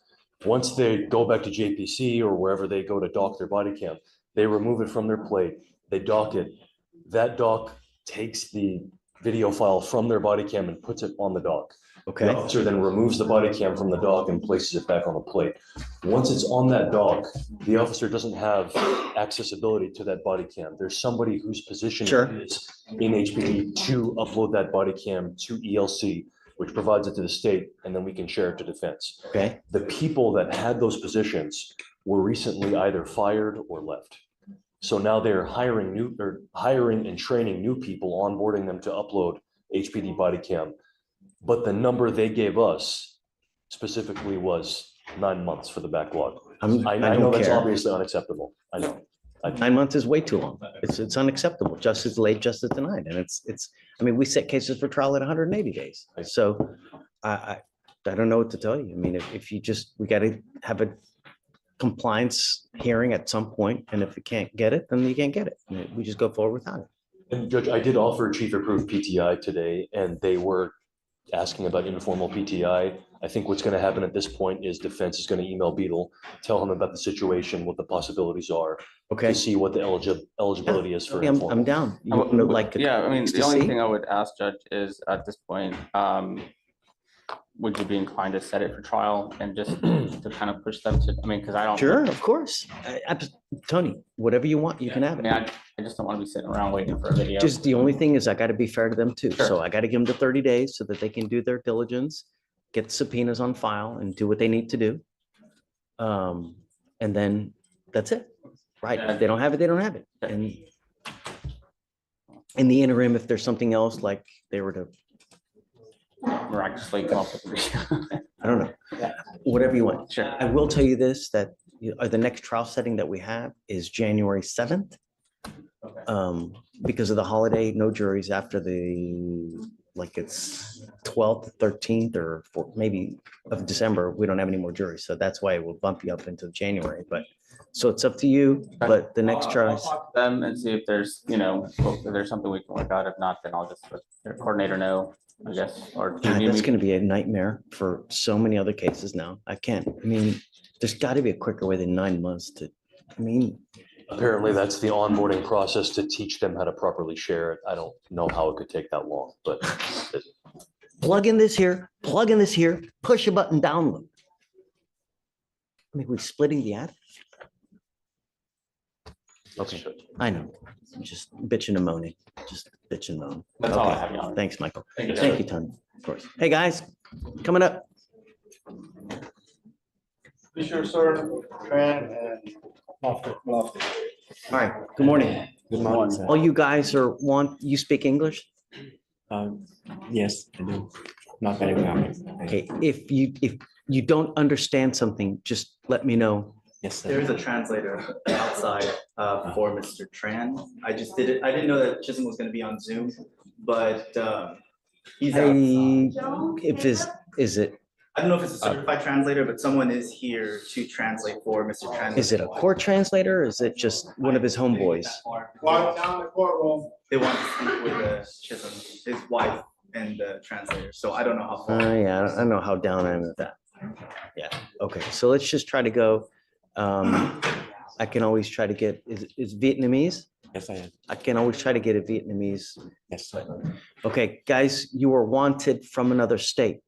Once they go back to JPC or wherever they go to dock their body cam, They remove it from their plate, they dock it. That dock takes the video file from their body cam and puts it on the dock. The Okay, officer then removes the body cam from the dock and places it back on the plate. Once it's on that dock, the officer doesn't have accessibility to that body cam. There's somebody whose position Sure. it is in HPD to upload that body cam to ELC, which provides it to the state, and then we can share it to defense. okay, The people that had those positions were recently either fired or left. So now they're hiring and training new people, onboarding them to upload HPD body cam. But the number they gave us specifically was 9 months for the backlog. I I know don't that's care. obviously unacceptable. I know. 9 months is way too long. It's unacceptable. Justice delayed, justice denied. And I mean, we set cases for trial at 180 days. So I don't know what to tell you. I mean, if you just, we got to have a compliance hearing at some point, and if you can't get it, then you can't get it. We just go forward without it. And Judge, I did offer chief approved PTI today, and they were asking about informal PTI. I think what's going to happen at this point is defense is going to email Beadle, tell him about the situation, what the possibilities are, Okay. to see what the eligibility is for Yeah, I'm informal. down. You want to like. Yeah, I mean, things the to only see? thing I would ask, Judge, is at this point, would you be inclined to set it for trial and just to kind of push them to, I mean, because I don't. Sure, of course. Tony, whatever you want, you can have I it. mean, I just don't want to be sitting around waiting for a video. Just the only thing is I got to be fair to them too. Sure. So I got to give them the 30 days so that they can do their diligence, get subpoenas on file and do what they need to do. And then that's it. Right. If they don't have it, they don't have it. And in the interim, if there's something else, like they were to, Miraculously come up with a video. I don't know, Yeah. whatever you want. Sure. I will tell you this, that the next trial setting that we have is January 7th. Because of the holiday, no juries after like it's 12th, 13th, or maybe of December, we don't have any more juries. So that's why it will bump you up into January, but, so it's up to you, but the next I'll trial. talk to them and see if there's, if there's something we can work out. If not, then I'll just let their coordinator know, I guess, or. do you God, need that's me- gonna be a nightmare for so many other cases now. I can't, I mean, there's gotta be a quicker way than 9 months to, I mean, Apparently, that's the onboarding process to teach them how to properly share it. I don't know how it could take that long, but plug in this here, push a button, download. I mean, we're splitting the ad. Okay, I know, I'm just bitching and moaning, just bitching and moaning. That's all I Okay, have, Your Honor. thanks, Michael. Thank you. Thank you, Tony, of course. Hey, guys, coming up. Be sure, sir, Tran and Lofty. All right, good morning. Good morning, sir. All you guys you speak English? Yes, I do. Not very well. Okay, if you don't understand something, just let me know. Yes, There is sir. a translator outside for Mr. Tran. I just didn't know that Chisholm was gonna be on Zoom, but he's Hey, outside. if is it, I don't know if it's a certified translator, but someone is here to translate for Mr. Tran. is it a court translator or is it just one of his homeboys? Quiet down in the courtroom. They want to speak with Chisholm, his wife and the translator, so I don't know how far. Yeah, I don't know how down I am with that. Yeah, okay, so let's just try to go. I can always try to get, is Vietnamese? Yes, I am. I can always try to get a Vietnamese. Yes, sir. Okay, guys, you were wanted from another state.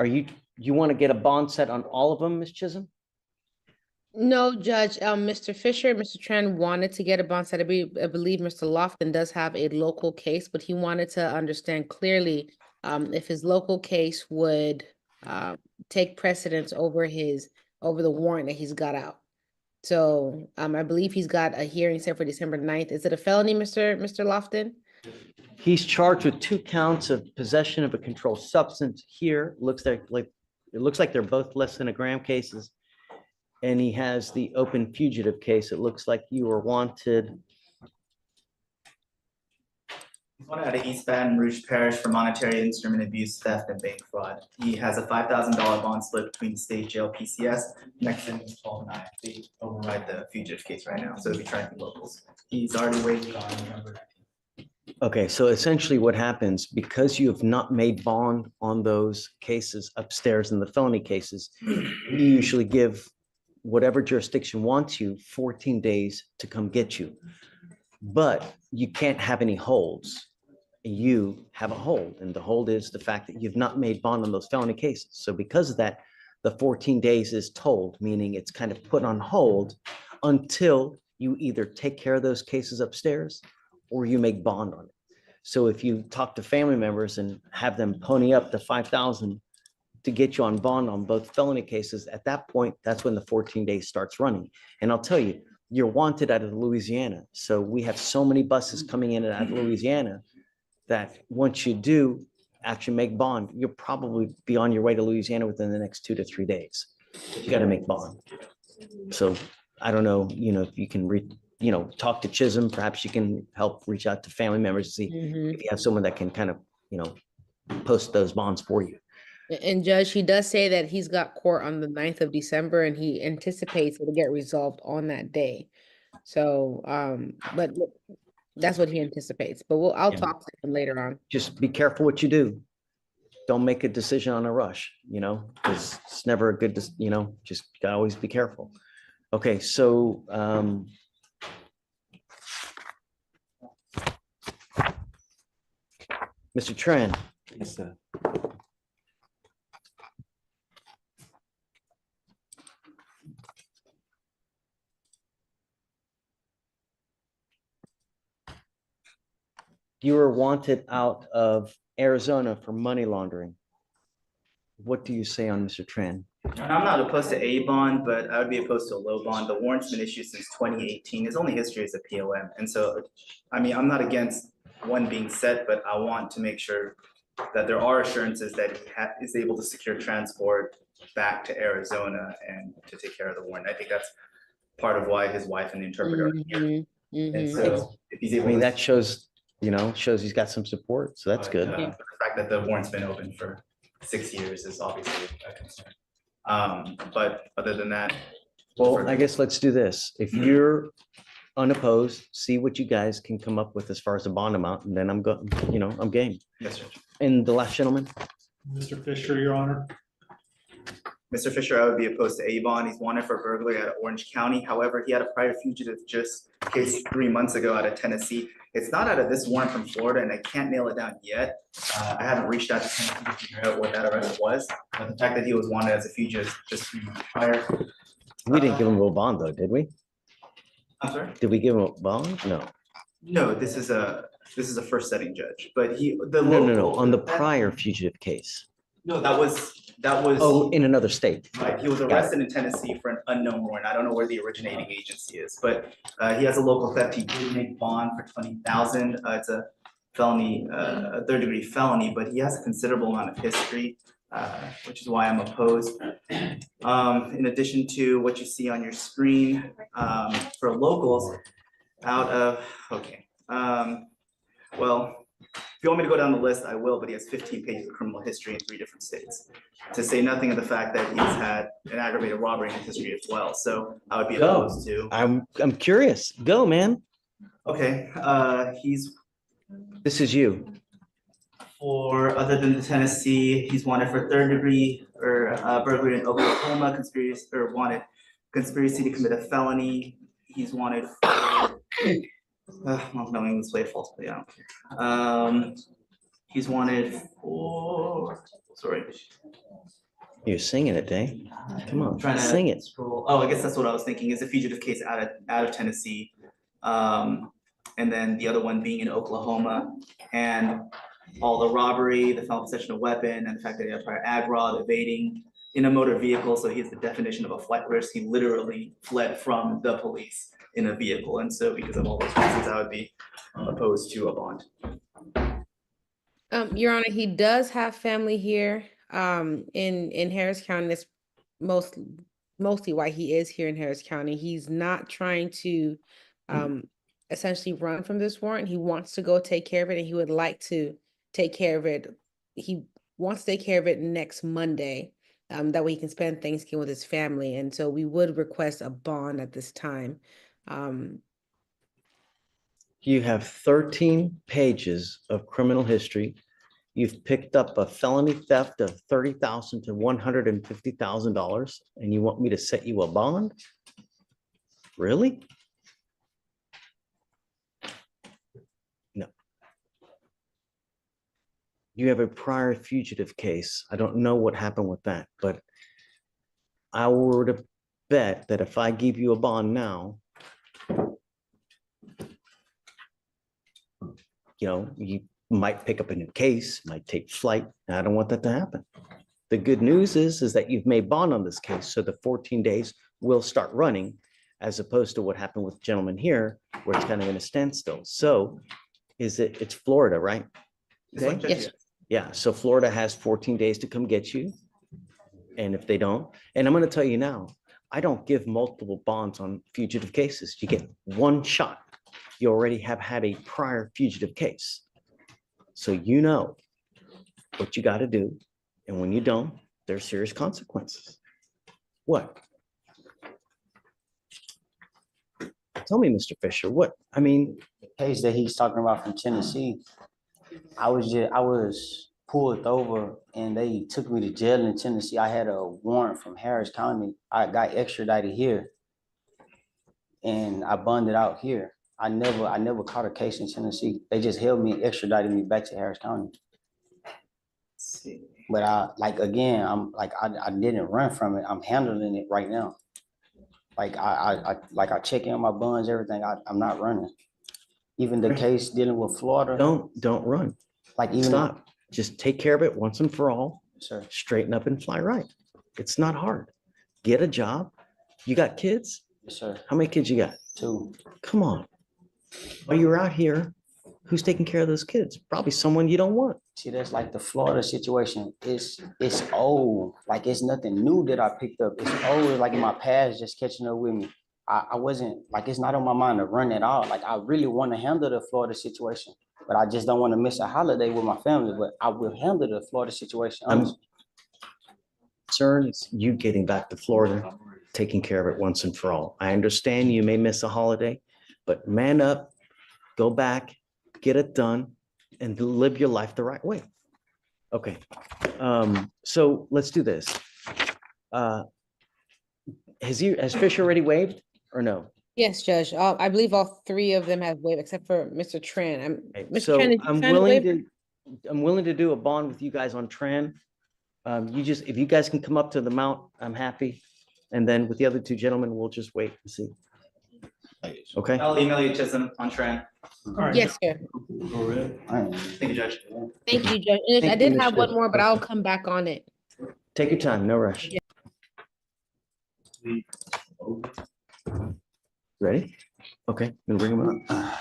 You want to get a bond set on all of them, Ms. Chisholm? No, Judge, Mr. Fisher and Mr. Tran wanted to get a bond set. I believe Mr. Lofton does have a local case, but he wanted to understand clearly if his local case would take precedence over the warrant that he's got out. So I believe he's got a hearing set for December 9th. Is it a felony, Mr. Lofton? He's charged with 2 counts of possession of a controlled substance here. It looks like they're both less than a gram cases. And he has the open fugitive case. It looks like you were wanted. He's wanted out of East Baton Rouge Parish for monetary instrument abuse, theft, and bank fraud. He has a $5,000 bond split between the state jail PCS. Next thing is 12-9. They override the fugitive case right now, so it'll be trying to be locals. He's already waiting on November 19th. Okay, so essentially what happens, because you have not made bond on those cases upstairs in the felony cases, you usually give whatever jurisdiction wants you, 14 days to come get you. But you can't have any holds. You have a hold, and the hold is the fact that you've not made bond on those felony cases. So because of that, the 14 days is told, meaning it's kind of put on hold until you either take care of those cases upstairs or you make bond on it. So if you talk to family members and have them pony up the 5,000 to get you on bond on both felony cases, at that point, that's when the 14 days starts running. And I'll tell you, you're wanted out of Louisiana. So we have so many buses coming in and out of Louisiana that once you do actually make bond, you'll probably be on your way to Louisiana within the next 2 to 3 days. You got to make bond. So I don't know, if you can talk to Chisholm, perhaps you can help reach out to family members to see if you have someone that can kind of, post those bonds for you. And Judge, he does say that he's got court on the 9th of December and he anticipates it'll get resolved on that day. So, but that's what he anticipates, but I'll Yeah. talk to him later on. Just be careful what you do. Don't make a decision on a rush, because it's never a good, just gotta always be careful. Okay, so, Mr. Tran, Yes, sir. you were wanted out of Arizona for money laundering. What do you say on Mr. Tran? And I'm not opposed to a bond, but I would be opposed to a low bond. The warrant's been issued since 2018. His only history is a POM. And so, I'm not against one being set, but I want to make sure that there are assurances that he is able to secure transport back to Arizona and to take care of the warrant. I think that's part of why his wife and the interpreter are here. And so if he's able to. That shows he's got some support, so that's good. The fact that the warrant's been open for 6 years is obviously a concern. But other than that. Well, I guess let's do this. If you're unopposed, see what you guys can come up with as far as the bond amount, and then I'm game. Yes, sir. And the last gentleman? Mr. Fisher, Your Honor. Mr. Fisher, I would be opposed to a bond. He's wanted for burglary out of Orange County. However, he had a prior fugitive just case 3 months ago out of Tennessee. It's not out of this warrant from Florida, and I can't nail it down yet. I haven't reached out to Tennessee to figure out what that arrest was. But the fact that he was wanted as a fugitive just 3 months prior. We didn't give him a bond though, did we? I'm sorry? Did we give him a bond? No. No, this is a first setting judge, but No. On the prior fugitive case. No, that was. Oh, in another state. Right, he was arrested in Tennessee for an unknown warrant. I don't know where the originating agency is, but he has a local theft. He did make bond for 20,000. It's a felony, a third degree felony, but he has a considerable amount of history, which is why I'm opposed. In addition to what you see on your screen, for locals out of, okay. Well, if you want me to go down the list, I will, but he has 15 pages of criminal history in 3 different states. To say nothing of the fact that he's had an aggravated robbery in his history as well. So I would be opposed to. I'm curious. Go, man. Okay, This is you. for, other than the Tennessee, he's wanted for third degree or burglary in Oklahoma, conspiracy to commit a felony. He's wanted for, well, no, English played false, but yeah. He's wanted for, sorry. You're singing it, Dave. Come on, Trying to sing it. scroll. Oh, I guess that's what I was thinking, is a fugitive case out of Tennessee. And then the other one being in Oklahoma, and all the robbery, the felon possession of weapon, and the fact that he had prior ag rod, evading in a motor vehicle. So he has the definition of a flight risk. He literally fled from the police in a vehicle. And so because of all those reasons, I would be opposed to a bond. Your Honor, he does have family here, in Harris County. That's mostly why he is here in Harris County. He's not trying to, essentially run from this warrant. He wants to go take care of it, and he would like to take care of it. He wants to take care of it next Monday. That way he can spend Thanksgiving with his family. And so we would request a bond at this time. You have 13 pages of criminal history. You've picked up a felony theft of $30,000 to $150,000, and you want me to set you a bond? Really? No. You have a prior fugitive case. I don't know what happened with that, but I were to bet that if I give you a bond now, you might pick up a new case, might take flight. And I don't want that to happen. The good news is that you've made bond on this case, so the 14 days will start running, as opposed to what happened with the gentleman here, where it's kind of in a standstill. So it's Florida, right? Okay. Yes. Yeah, so Florida has 14 days to come get you. And if they don't, and I'm going to tell you now, I don't give multiple bonds on fugitive cases. You get one shot. You already have had a prior fugitive case. So you know what you got to do. And when you don't, there's serious consequences. What? Tell me, Mr. Fisher, what? I mean, The case that he's talking about from Tennessee, I was pulled over and they took me to jail in Tennessee. I had a warrant from Harris County. I got extradited here and I bonded out here. I never caught a case in Tennessee. They just held me, extradited me back to Harris County. But I didn't run from it. I'm handling it right now. I check in my bonds, everything. I'm not running. Even the case dealing with Florida. Don't run. Stop. Just take care of it once and for all. Sir. Straighten up and fly right. It's not hard. Get a job. You got kids? Yes, sir. How many kids you got? 2. Come on. While you're out here, who's taking care of those kids? Probably someone you don't want. See, that's like the Florida situation. It's old. Like it's nothing new that I picked up. It's old, like in my past, just catching up with me. I wasn't like, it's not on my mind to run at all. Like I really want to handle the Florida situation, but I just don't want to miss a holiday with my family. But I will handle the Florida situation. Concern is you getting back to Florida, taking care of it once and for all. I understand you may miss a holiday, but man up, go back, get it done, and live your life the right way. Okay, so let's do this. Has Fisher already waived or no? Yes, Judge. I believe all 3 of them have waived except for Mr. Tran. Mr. So Tran, did you I'm sign a willing waiver? I'm willing to do a bond with you guys on Tran. If you guys can come up to the mount, I'm happy. And then with the other 2 gentlemen, we'll just wait and see. Okay? I'll email you Chisholm on Tran. Yes, sir. Thank you, Judge. Thank you, Judge. And I Thank did you, have Mr. one more, but I'll come back on it. Take your time, no rush. Ready? Okay, then bring them up.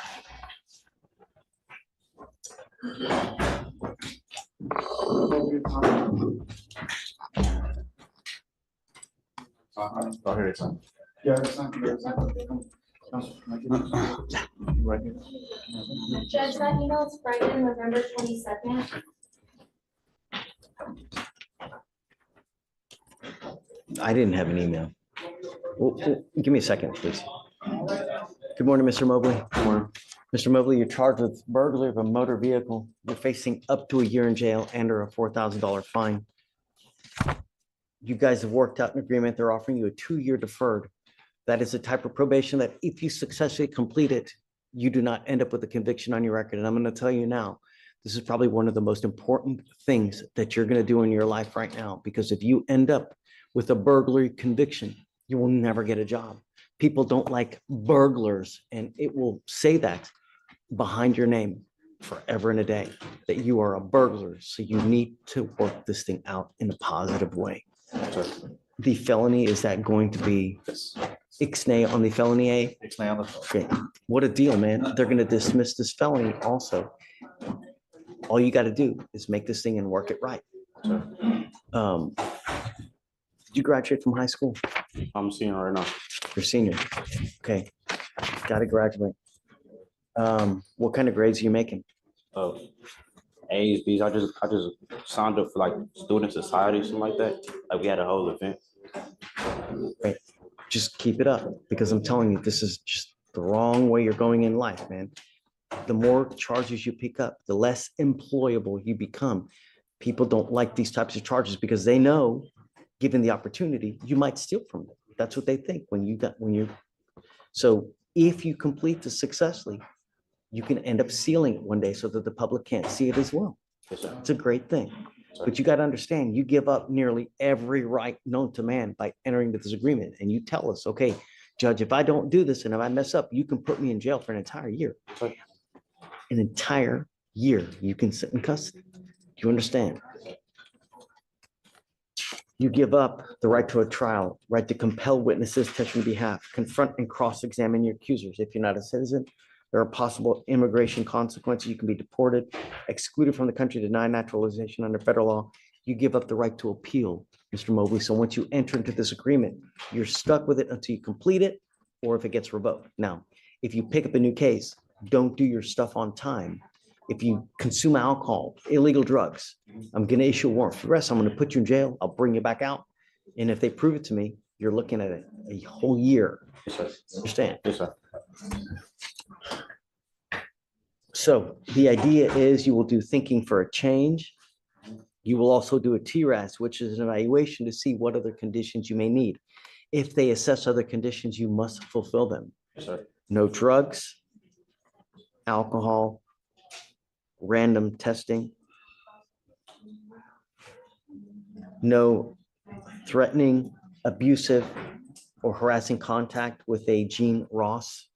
Oh, here it is. Yeah, it's not, right here. Judge, that email is Friday, November 22nd. I didn't have an email. Give me a second, please. Good morning, Mr. Mobley. Good morning. Mr. Mobley, you're charged with burglary of a motor vehicle. You're facing up to a year in jail and or a $4,000 fine. You guys have worked out an agreement. They're offering you a 2-year deferred. That is a type of probation that if you successfully complete it, you do not end up with a conviction on your record. And I'm going to tell you now, this is probably one of the most important things that you're going to do in your life right now, because if you end up with a burglary conviction, you will never get a job. People don't like burglars, and it will say that behind your name forever and a day, that you are a burglar. So you need to work this thing out in a positive way. The felony, is that going to be ixnay on the felony A? Ixnay on the felony. Okay. What a deal, man. They're going to dismiss this felony also. All you got to do is make this thing and work it right. Did you graduate from high school? I'm seeing right now. You're senior. Okay. Got to graduate. What kind of grades are you making? A's, B's. I just signed up for like student society, something like that. Like we had a whole event. Right. Just keep it up, because I'm telling you, this is just the wrong way you're going in life, man. The more charges you pick up, the less employable you become. People don't like these types of charges because they know, given the opportunity, you might steal from them. That's what they think when you. So if you complete this successfully, you can end up sealing it one day so that the public can't see it as well. It's a great thing. But you got to understand, you give up nearly every right known to man by entering into this agreement. And you tell us, okay, judge, if I don't do this and if I mess up, you can put me in jail for an entire year. An entire year you can sit in custody. Do you understand? You give up the right to a trial, right to compel witnesses to testify on your behalf, confront and cross-examine your accusers. If you're not a citizen, there are possible immigration consequences. You can be deported, excluded from the country, denied naturalization under federal law. You give up the right to appeal, Mr. Mobley. So once you enter into this agreement, you're stuck with it until you complete it or if it gets revoked. Now, if you pick up a new case, don't do your stuff on time. If you consume alcohol, illegal drugs, I'm going to issue a warrant for arrest. I'm going to put you in jail. I'll bring you back out. And if they prove it to me, you're looking at a whole year. Yes, sir. Understand? Yes, sir. So the idea is you will do thinking for a change. You will also do a TRAS, which is an evaluation to see what other conditions you may need. If they assess other conditions, you must fulfill them. Yes, sir. No drugs, alcohol, random testing, no threatening, abusive, or harassing contact with a Gene Ross.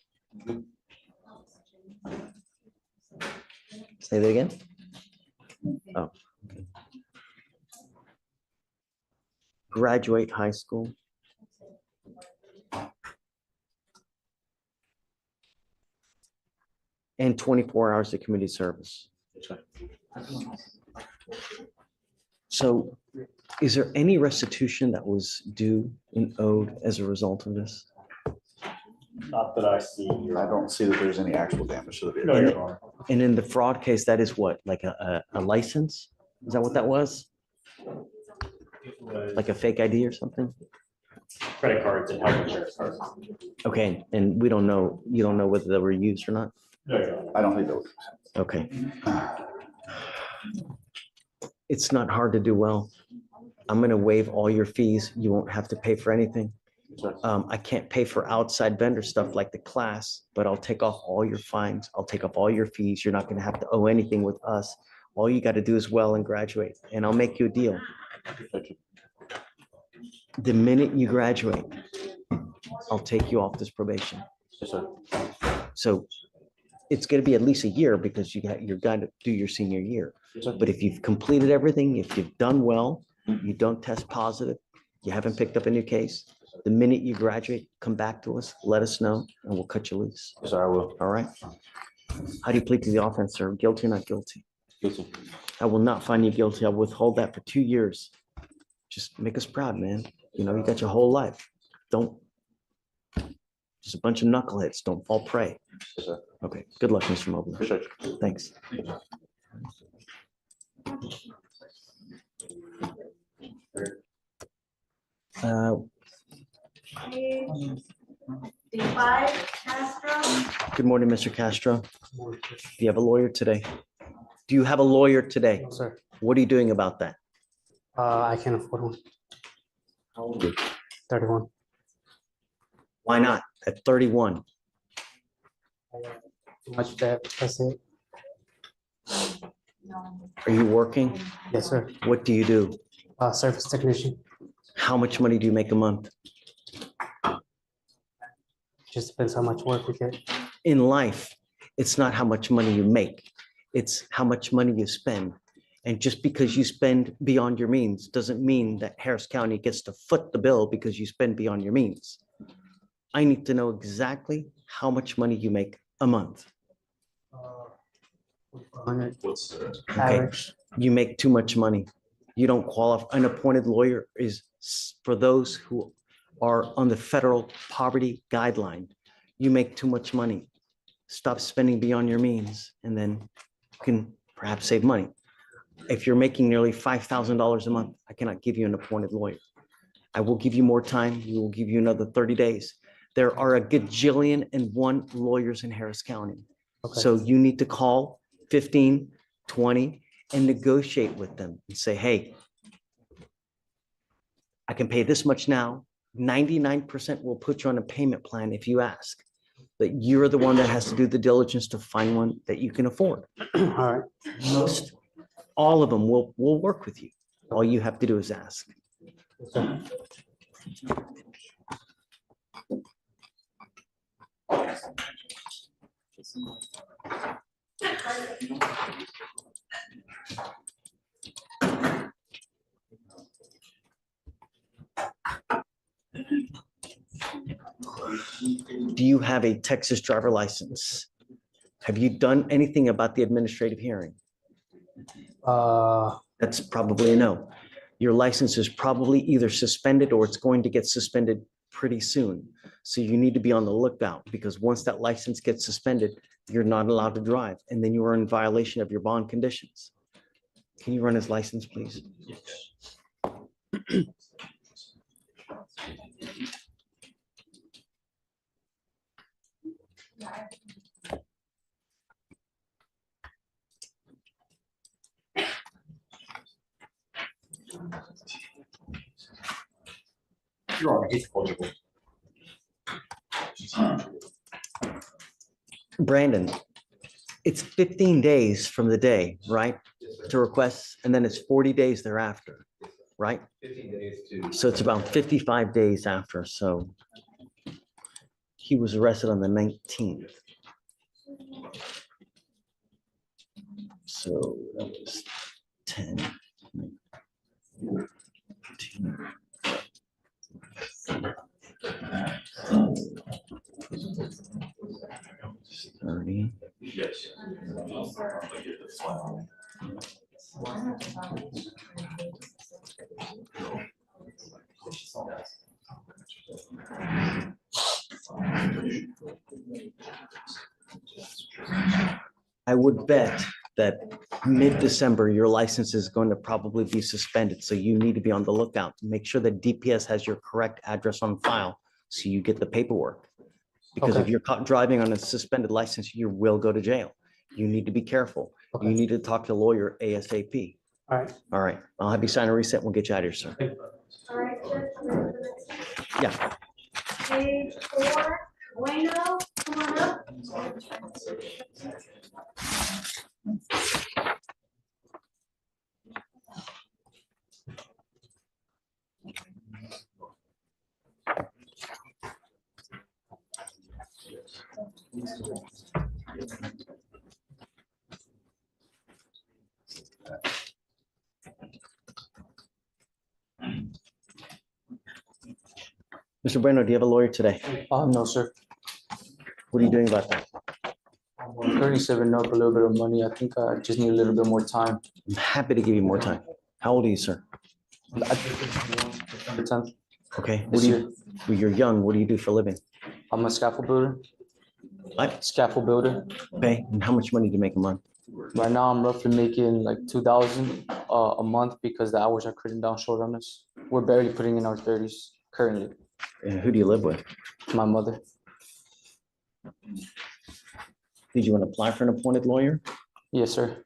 Say that again. Oh. Graduate high school. And 24 hours of community service. So is there any restitution that was due and owed as a result of this? Not that I see. I don't see that there's any actual damage to the No, vehicle. Your Honor. And in the fraud case, that is what, like a license? Is that what that was? It was Like a fake ID or something? credit cards and health insurance cards. Okay, and we don't know, you don't know whether they were used or not? No, Your Honor. I don't think that was. Okay. It's not hard to do well. I'm gonna waive all your fees. You won't have to pay for anything. I can't pay for outside vendor stuff like the class, but I'll take off all your fines. I'll take off all your fees. You're not gonna have to owe anything with us. All you gotta do is well and graduate, and I'll make you a deal. The minute you graduate, I'll take you off this probation. Yes, sir. So it's gonna be at least a year because you're gonna do your senior year. Yes, sir. But if you've completed everything, if you've done well, you don't test positive, you haven't picked up a new case, the minute you graduate, come back to us, let us know, and we'll cut you loose. Yes, sir, I will. All right? How do you plead to the offense, sir? Guilty or not guilty? Guilty. I will not find you guilty. I'll withhold that for 2 years. Just make us proud, man. You know, you got your whole life. Don't, just a bunch of knuckleheads. Don't fall prey. Yes, sir. Okay, good luck, Mr. Mobley. Appreciate you. Thanks. Page D5, Castro. Good morning, Mr. Castro. Do you have a lawyer today? Do you have a lawyer today? No, sir. What are you doing about that? I can't afford one. How old are you? 31. Why not? At 31. Too much debt. That's it. Are you working? Yes, sir. What do you do? Service technician. How much money do you make a month? Just depends how much work we get. In life, it's not how much money you make. It's how much money you spend. And just because you spend beyond your means doesn't mean that Harris County gets to foot the bill because you spend beyond your means. I need to know exactly how much money you make a month. 100. Okay, Average. you make too much money. You don't qualify. An appointed lawyer is for those who are on the federal poverty guideline. You make too much money. Stop spending beyond your means, and then you can perhaps save money. If you're making nearly $5,000 a month, I cannot give you an appointed lawyer. I will give you more time. We will give you another 30 days. There are a gajillion and one lawyers in Harris County. Okay. So you need to call 15, 20, and negotiate with them and say, hey, I can pay this much now. 99% will put you on a payment plan if you ask. But you're the one that has to do the diligence to find one that you can afford. All right. Most, all of them will work with you. All you have to do is ask. Okay. Do you have a Texas driver license? Have you done anything about the administrative hearing? That's probably a no. Your license is probably either suspended or it's going to get suspended pretty soon. So you need to be on the lookout because once that license gets suspended, you're not allowed to drive and then you are in violation of your bond conditions. Can you run his license, please? Brandon, it's 15 days from the day, right? To request, and then it's 40 days thereafter, right? 15 days to. So it's about 55 days after, so he was arrested on the 19th. So that was 10. 15. 30. Yes. I would bet that mid-December, your license is going to probably be suspended. So you need to be on the lookout to make sure that DPS has your correct address on file so you get the paperwork. Because if Okay. you're caught driving on a suspended license, you will go to jail. You need to be careful. You need to talk to a lawyer ASAP. All right. All right, I'll have you sign a receipt. We'll get you out of here, sir. All right, Judge, I'm ready for the next Yeah. Page 4, Bueno, come on up. Mr. Bueno, do you have a lawyer today? No, sir. What are you doing about that? I'm 37 up, a little bit of money. I think I just need a little bit more time. I'm happy to give you more time. How old are you, sir? December 10th. Okay, what This do year. you, well, you're young. What do you do for a living? I'm a scaffold builder. What? Scaffold builder. Okay, and how much money do you make a month? Right now, I'm roughly making like 2,000 a month because the hours are cutting down short on us. We're barely putting in our 30s currently. And who do you live with? My mother. Did you want to apply for an appointed lawyer? Yes, sir.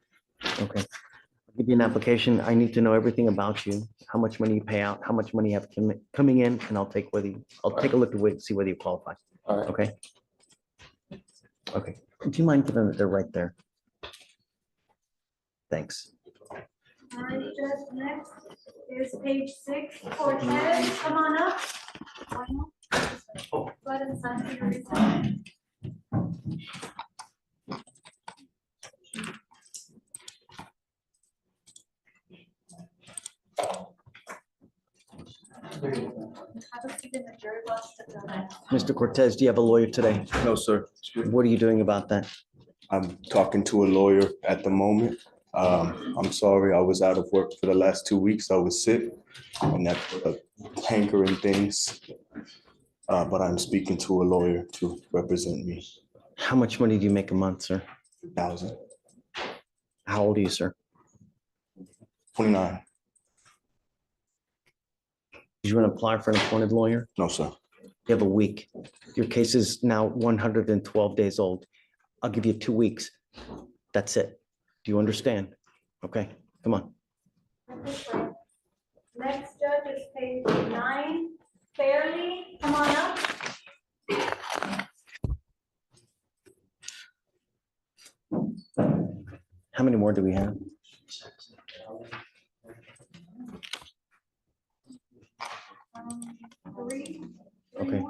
Okay. I'll give you an application. I need to know everything about you, how much money you pay out, how much money you have coming in, and I'll take a look at it, see whether you qualify. All right. Okay? Okay. Do you mind giving it? They're right there. Thanks. All right, Judge, next is page 6, Cortez, come on up. Bueno. Go ahead and sign for your receipt. Have a seat in the jury box to fill that. Mr. Cortez, do you have a lawyer today? No, sir. What are you doing about that? I'm talking to a lawyer at the moment. I'm sorry, I was out of work for the last 2 weeks. I was sick and that put a hankering things. But I'm speaking to a lawyer to represent me. How much money do you make a month, sir? 1,000. How old are you, sir? 29. Do you want to apply for an appointed lawyer? No, sir. You have a week. Your case is now 112 days old. I'll give you 2 weeks. That's it. Do you understand? Okay, come on. Next judge is page 9, Fairly, come on up. How many more do we have? Three. Okay.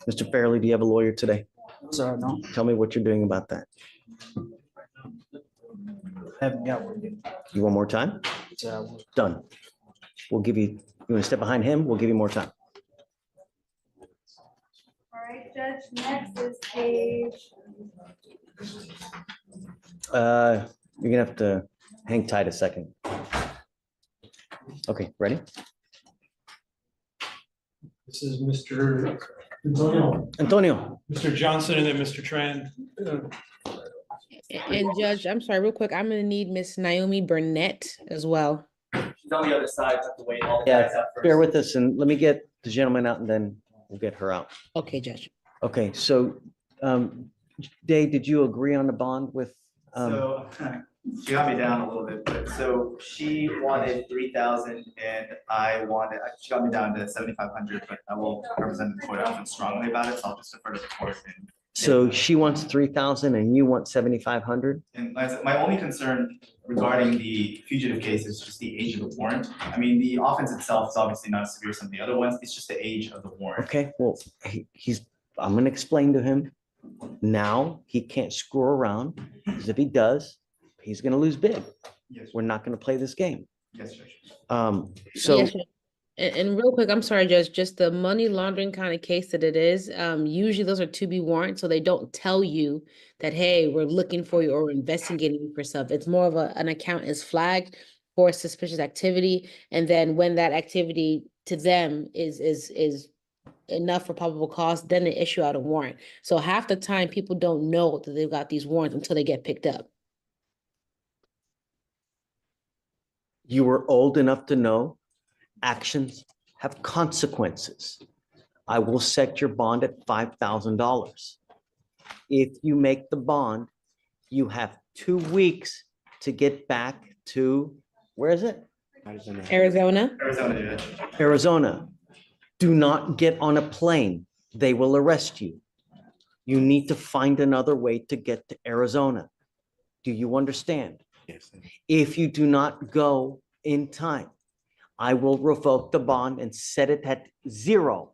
Mr. Fairley, do you have a lawyer today? Sir, no, Tell me what you're doing about that. haven't got one yet. You want more time? Sir, Done. We'll give you, you want to step behind him? We'll give you more time. All right, Judge, next is page, You're gonna have to hang tight a second. Okay, ready? This is Mr. Antonio, Antonio, Mr. Johnson, and then Mr. Tran. And Judge, I'm sorry, real quick, I'm gonna need Miss Naomi Burnett as well. She's on the other side, have to wait all the yeah, guys out bear first. with us and let me get the gentleman out and then we'll get her out. Okay, Judge. Okay, so, Dave, did you agree on the bond with, So she got me down a little bit, but so she wanted 3,000 and she got me down to 7,500, but I will represent the court. I feel strongly about it, so I'll just defer to the court. so she wants 3,000 and you want 7,500? And my only concern regarding the fugitive case is just the age of the warrant. I mean, the offense itself is obviously not as severe as some of the other ones. It's just the age of the warrant. Okay, well, I'm gonna explain to him. Now, he can't screw around, because if he does, he's gonna lose big. Yes, We're not gonna play this game. yes, Judge. So, Yes, Judge. And real quick, I'm sorry, Judge, just the money laundering kind of case that it is, usually those are to be warrants, so they don't tell you that, hey, we're looking for you or we're investigating you for stuff. It's more of an account is flagged for suspicious activity, and then when that activity to them is enough for probable cause, then they issue out a warrant. So half the time, people don't know that they've got these warrants until they get picked up. you were old enough to know actions have consequences. I will set your bond at $5,000. If you make the bond, you have 2 weeks to get back to, where is it? Arizona. Arizona, Judge. Arizona. Do not get on a plane. They will arrest you. You need to find another way to get to Arizona. Do you understand? Yes. If you do not go in time, I will revoke the bond and set it at 0.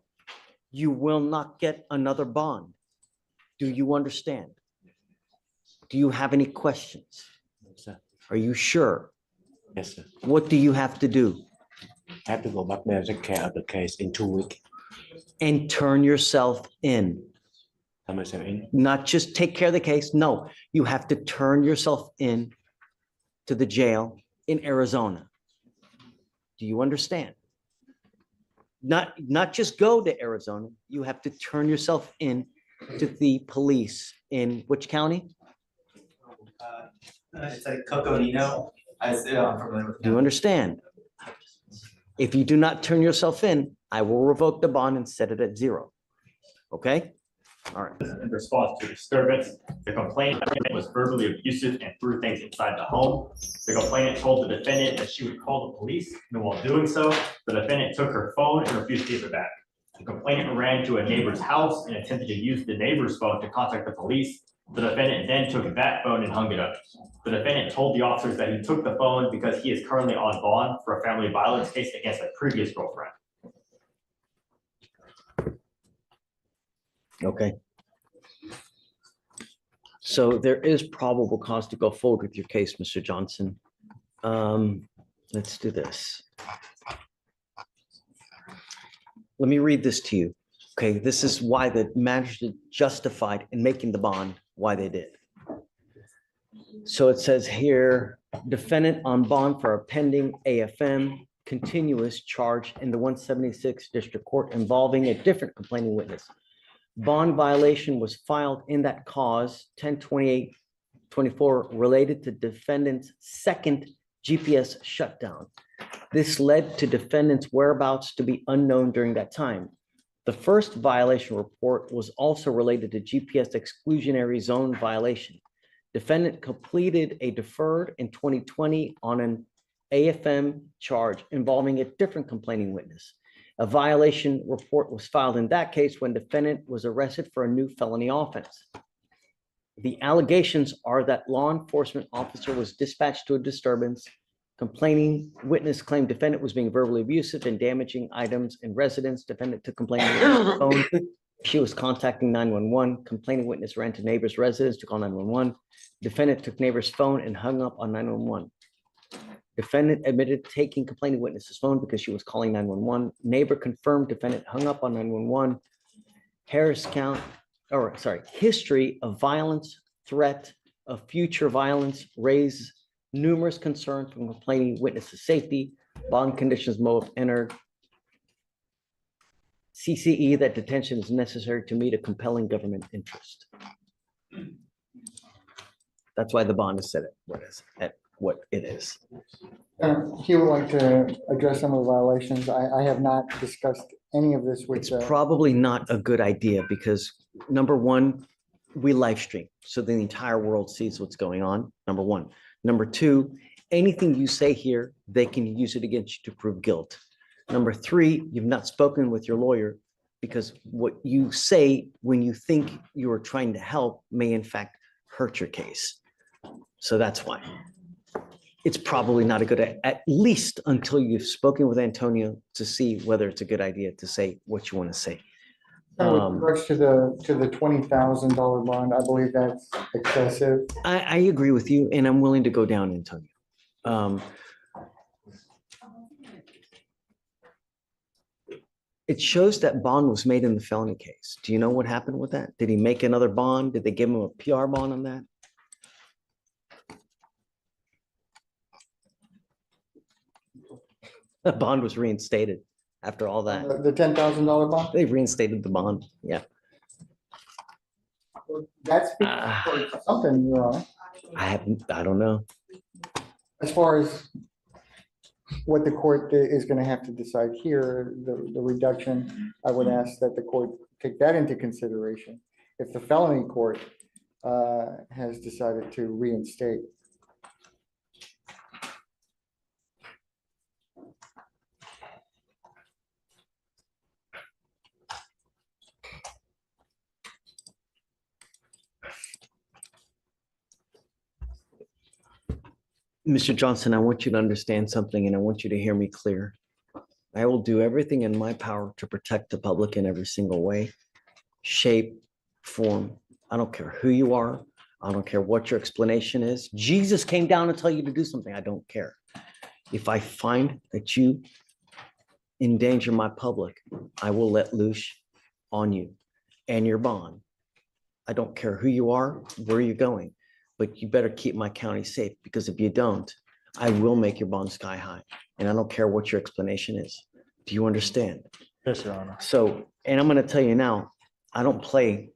You will not get another bond. Do you understand? Do you have any questions? Yes, sir. Are you sure? Yes, sir. What do you have to do? I have to go back there and take care of the case in 2 weeks. And turn yourself in. Turn myself in. Not just take care of the case. No, you have to turn yourself in to the jail in Arizona. Do you understand? Not just go to Arizona. You have to turn yourself in to the police in which county? It's like Coconino. I'm familiar with. Do you understand? If you do not turn yourself in, I will revoke the bond and set it at 0. Okay? All right. In response to disturbance, the complainant was verbally abusive and threw things inside the home. The complainant told the defendant that she would call the police, and while doing so, the defendant took her phone and refused to give it back. The complainant ran to a neighbor's house and attempted to use the neighbor's phone to contact the police. The defendant then took that phone and hung it up. The defendant told the officers that he took the phone because he is currently on bond for a family violence case against a previous girlfriend. Okay. So there is probable cause to go forward with your case, Mr. Johnson. Let's do this. Let me read this to you. Okay, this is why the magistrate justified in making the bond, why they did. So it says here, defendant on bond for a pending AFM continuous charge in the 176 District Court involving a different complaining witness. Bond violation was filed in that cause 10/28/24 related to defendant's second GPS shutdown. This led to defendant's whereabouts to be unknown during that time. The first violation report was also related to GPS exclusionary zone violation. Defendant completed a deferred in 2020 on an AFM charge involving a different complaining witness. A violation report was filed in that case when defendant was arrested for a new felony offense. The allegations are that law enforcement officer was dispatched to a disturbance. Complaining witness claimed defendant was being verbally abusive and damaging items in residence. Defendant took complaining witness phone. She was contacting 911. Complaining witness ran to neighbor's residence to call 911. Defendant took neighbor's phone and hung up on 911. Defendant admitted taking complaining witness's phone because she was calling 911. Neighbor confirmed defendant hung up on 911. History of violence, threat of future violence raised numerous concerns from complaining witnesses' safety. Bond conditions may have entered. CCE that detention is necessary to meet a compelling government interest. That's why the bond is set at what it is. He would like to address some of the violations. I have not discussed any of this with. It's probably not a good idea because number one, we live stream, so the entire world sees what's going on, number one. Number two, anything you say here, they can use it against you to prove guilt. Number three, you've not spoken with your lawyer because what you say when you think you are trying to help may in fact hurt your case. So that's why. It's probably not a good, at least until you've spoken with Antonio to see whether it's a good idea to say what you want to say. With regards to the $20,000 bond, I believe that's excessive. I agree with you, and I'm willing to go down, Antonio. It shows that bond was made in the felony case. Do you know what happened with that? Did he make another bond? Did they give him a PR bond on that? The bond was reinstated after all that. The $10,000 bond? They reinstated the bond, yeah. That's for something, Your Honor. I don't know. As far as what the court is going to have to decide here, the reduction, I would ask that the court take that into consideration. If the felony court has decided to reinstate. Mr. Johnson, I want you to understand something and I want you to hear me clear. I will do everything in my power to protect the public in every single way, shape, form. I don't care who you are. I don't care what your explanation is. Jesus came down to tell you to do something. I don't care. If I find that you endanger my public, I will let loose on you and your bond. I don't care who you are, where you're going. But you better keep my county safe because if you don't, I will make your bond sky high. And I don't care what your explanation is. Do you understand? Yes, Your Honor. So, and I'm going to tell you now, I don't play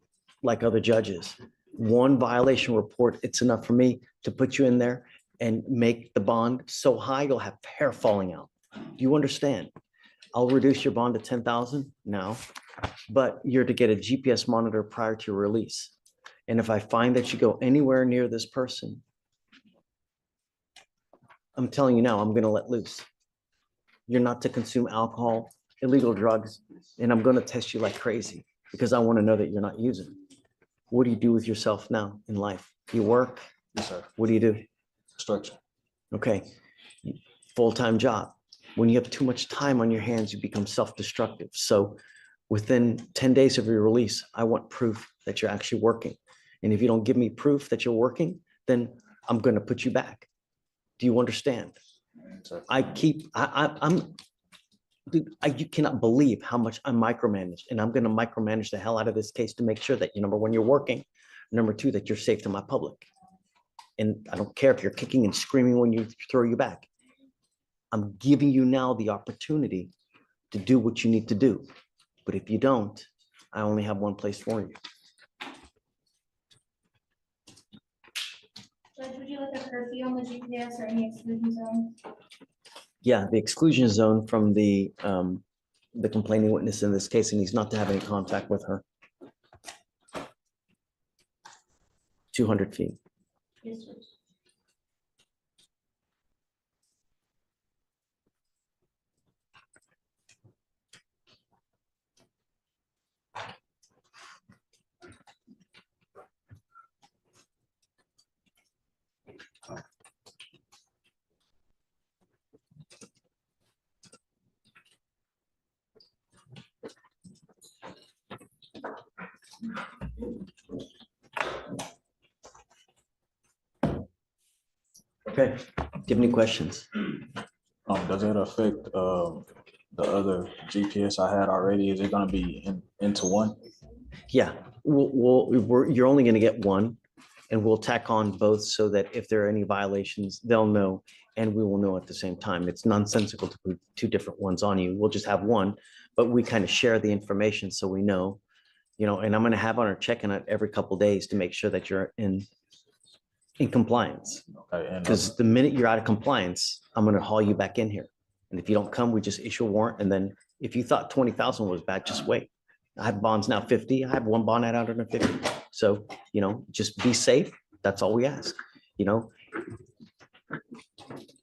like other judges. One violation report, it's enough for me to put you in there and make the bond so high, you'll have hair falling out. Do you understand? I'll reduce your bond to 10,000 now, but you're to get a GPS monitor prior to your release. And if I find that you go anywhere near this person, I'm telling you now, I'm going to let loose. You're not to consume alcohol, illegal drugs, and I'm going to test you like crazy because I want to know that you're not using. What do you do with yourself now in life? You work? Yes, sir. What do you do? Construction. Okay. Full-time job. When you have too much time on your hands, you become self-destructive. So within 10 days of your release, I want proof that you're actually working. And if you don't give me proof that you're working, then I'm going to put you back. Do you understand? Dude, you cannot believe how much I'm micromanaged, and I'm going to micromanage the hell out of this case to make sure that, number one, you're working. Number two, that you're safe to my public. And I don't care if you're kicking and screaming when you throw you back. I'm giving you now the opportunity to do what you need to do. But if you don't, I only have one place for you. Judge, would you like a curfew on the GPS or any exclusion zones? Yeah, the exclusion zone from the the complaining witness in this case, and he's not to have any contact with her. 200 feet. Okay, do you have any questions? Does it affect, the other GPS I had already? Is it gonna be into one? Yeah, you're only gonna get one, and we'll tack on both so that if there are any violations, they'll know, and we will know at the same time. It's nonsensical to put two different ones on you. We'll just have one, but we kind of share the information so we know, and I'm gonna have on our check-in it every couple of days to make sure that you're in compliance. Okay, and Because the minute you're out of compliance, I'm gonna haul you back in here. And if you don't come, we just issue a warrant. And then if you thought 20,000 was bad, just wait. I have bonds now 50. I have one bond at 150. So, just be safe. That's all we ask.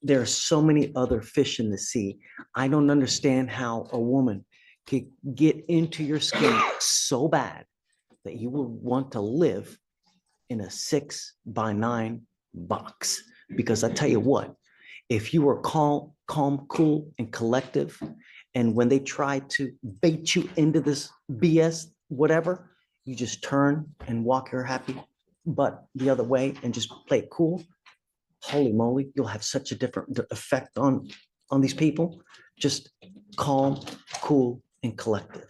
There are so many other fish in the sea. I don't understand how a woman can get into your skin so bad that you will want to live in a 6x9 box. Because I tell you what, if you are calm, cool, and collective, and when they try to bait you into this BS, whatever, you just turn and walk your happy butt the other way and just play it cool. Holy moly, you'll have such a different effect on these people. Just calm, cool, and collective.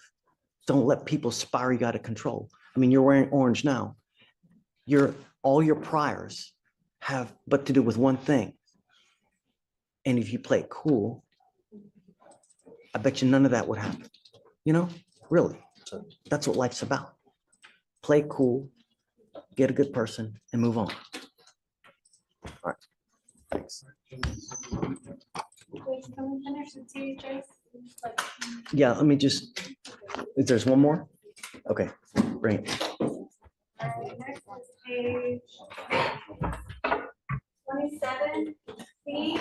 Don't let people spiral you out of control. I mean, you're wearing orange now. All your priors have but to do with one thing. And if you play it cool, I bet you none of that would happen. Really, that's what life's about. Play cool, get a good person, and move on. All right, thanks. Wait, can we finish the THS? Yeah, let me just, if there's one more? Okay, great. Next is page 27, C,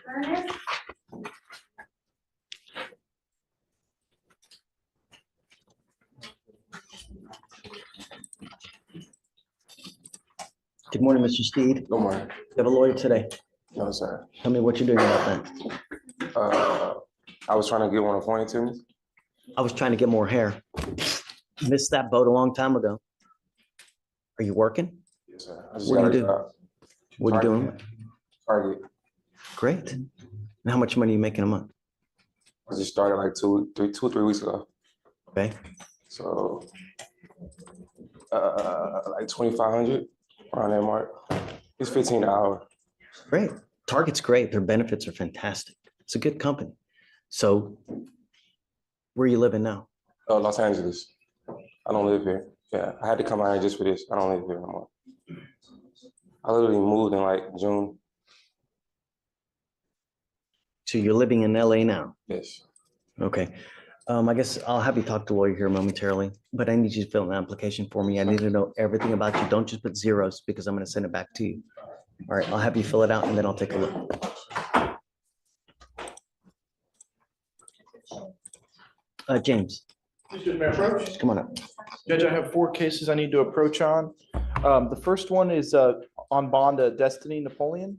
Ernest. Good morning, Mr. Steed. Good morning. You have a lawyer today. No, sir. Tell me what you're doing about that. I was trying to get one appointed to me. I was trying to get more hair. Missed that boat a long time ago. Are you working? Yes, sir. I just What do got you a do? job. What are you doing? Target. Great. And how much money are you making a month? I just started like 2 or 3 weeks ago. Okay. So, like 2,500 around that mark. It's 15 an hour. Great. Target's great. Their benefits are fantastic. It's a good company. So where are you living now? Oh, Los Angeles. I don't live here. Yeah, I had to come out here just for this. I don't live here no more. I literally moved in like June. So you're living in LA now? Yes. Okay. I guess I'll have you talk to a lawyer here momentarily, but I need you to fill an application for me. I need to know everything about you. Don't just put zeros because I'm going to send it back to you. All right, I'll have you fill it out and then I'll take a look. James, Excuse me, approach. come on up. Judge, I have 4 cases I need to approach on. The first one is on bond Destiny Napoleon,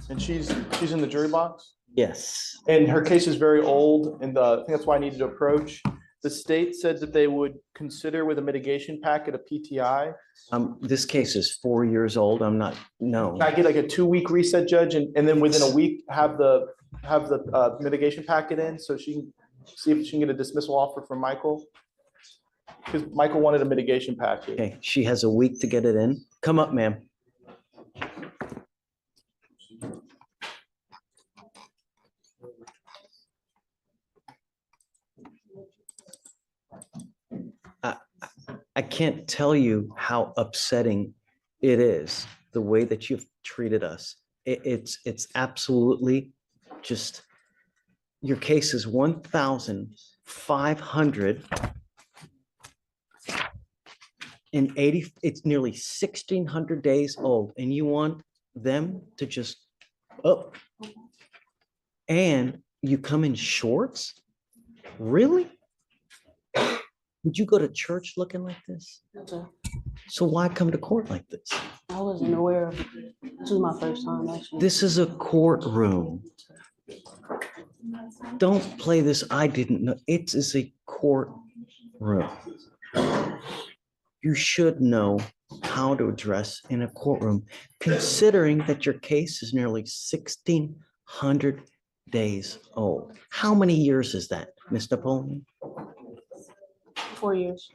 and she's in the jury box. Yes. And her case is very old, and I think that's why I needed to approach. The state said that they would consider with a mitigation packet a PTI. This case is 4 years old. No. Can I get like a 2-week reset, Judge, and then within a week have the mitigation packet in so she can see if she can get a dismissal offer from Michael? Because Michael wanted a mitigation packet. Okay, she has a week to get it in. Come up, ma'am. I can't tell you how upsetting it is, the way that you've treated us. It's absolutely just Your case is 1,580, it's nearly 1,600 days old, and you want them to just, oh. And you come in shorts? Really? Would you go to church looking like this? So why come to court like this? I wasn't aware of it. This is my first time actually. This is a courtroom. Don't play this, I didn't know. It is a courtroom. You should know how to address in a courtroom, considering that your case is nearly 1,600 days old. How many years is that, Ms. Napoleon? 4 years.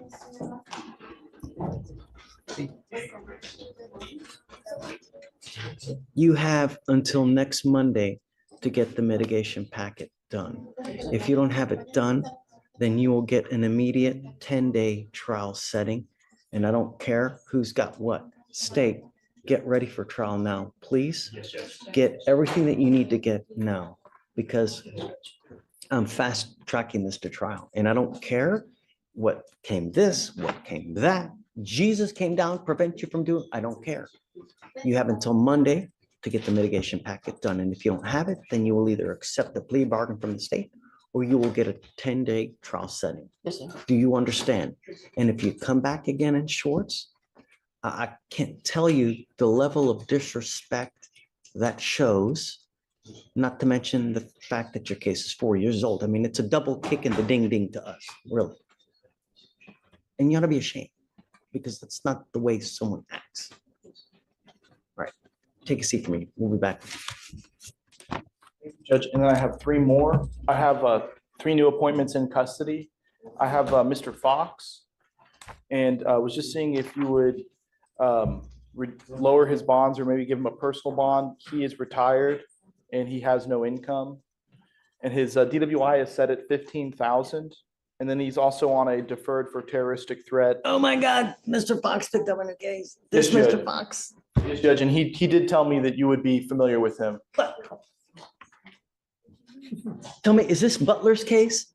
You have until next Monday to get the mitigation packet done. If you don't have it done, then you will get an immediate 10-day trial setting. And I don't care who's got what. State, get ready for trial now, please. Get everything that you need to get now, because I'm fast tracking this to trial. And I don't care what came this, what came that. Jesus came down to prevent you from doing, I don't care. You have until Monday to get the mitigation packet done. And if you don't have it, then you will either accept the plea bargain from the state or you will get a 10-day trial setting. Yes, sir. Do you understand? And if you come back again in shorts, I can't tell you the level of disrespect that shows, not to mention the fact that your case is 4 years old. I mean, it's a double kick in the ding ding to us, really. And you ought to be ashamed, because that's not the way someone acts. All right, take a seat for me. We'll be back. Judge, and then I have three more. I have three new appointments in custody. I have Mr. Fox, and I was just seeing if you would lower his bonds or maybe give him a personal bond. He is retired and he has no income. And his DWI is set at 15,000. And then he's also on a deferred for terroristic threat. Oh my God, Mr. Fox picked up in a case. This Yes, Mr. Judge. Fox. Yes, Judge, and he did tell me that you would be familiar with him. Tell me, is this Butler's case?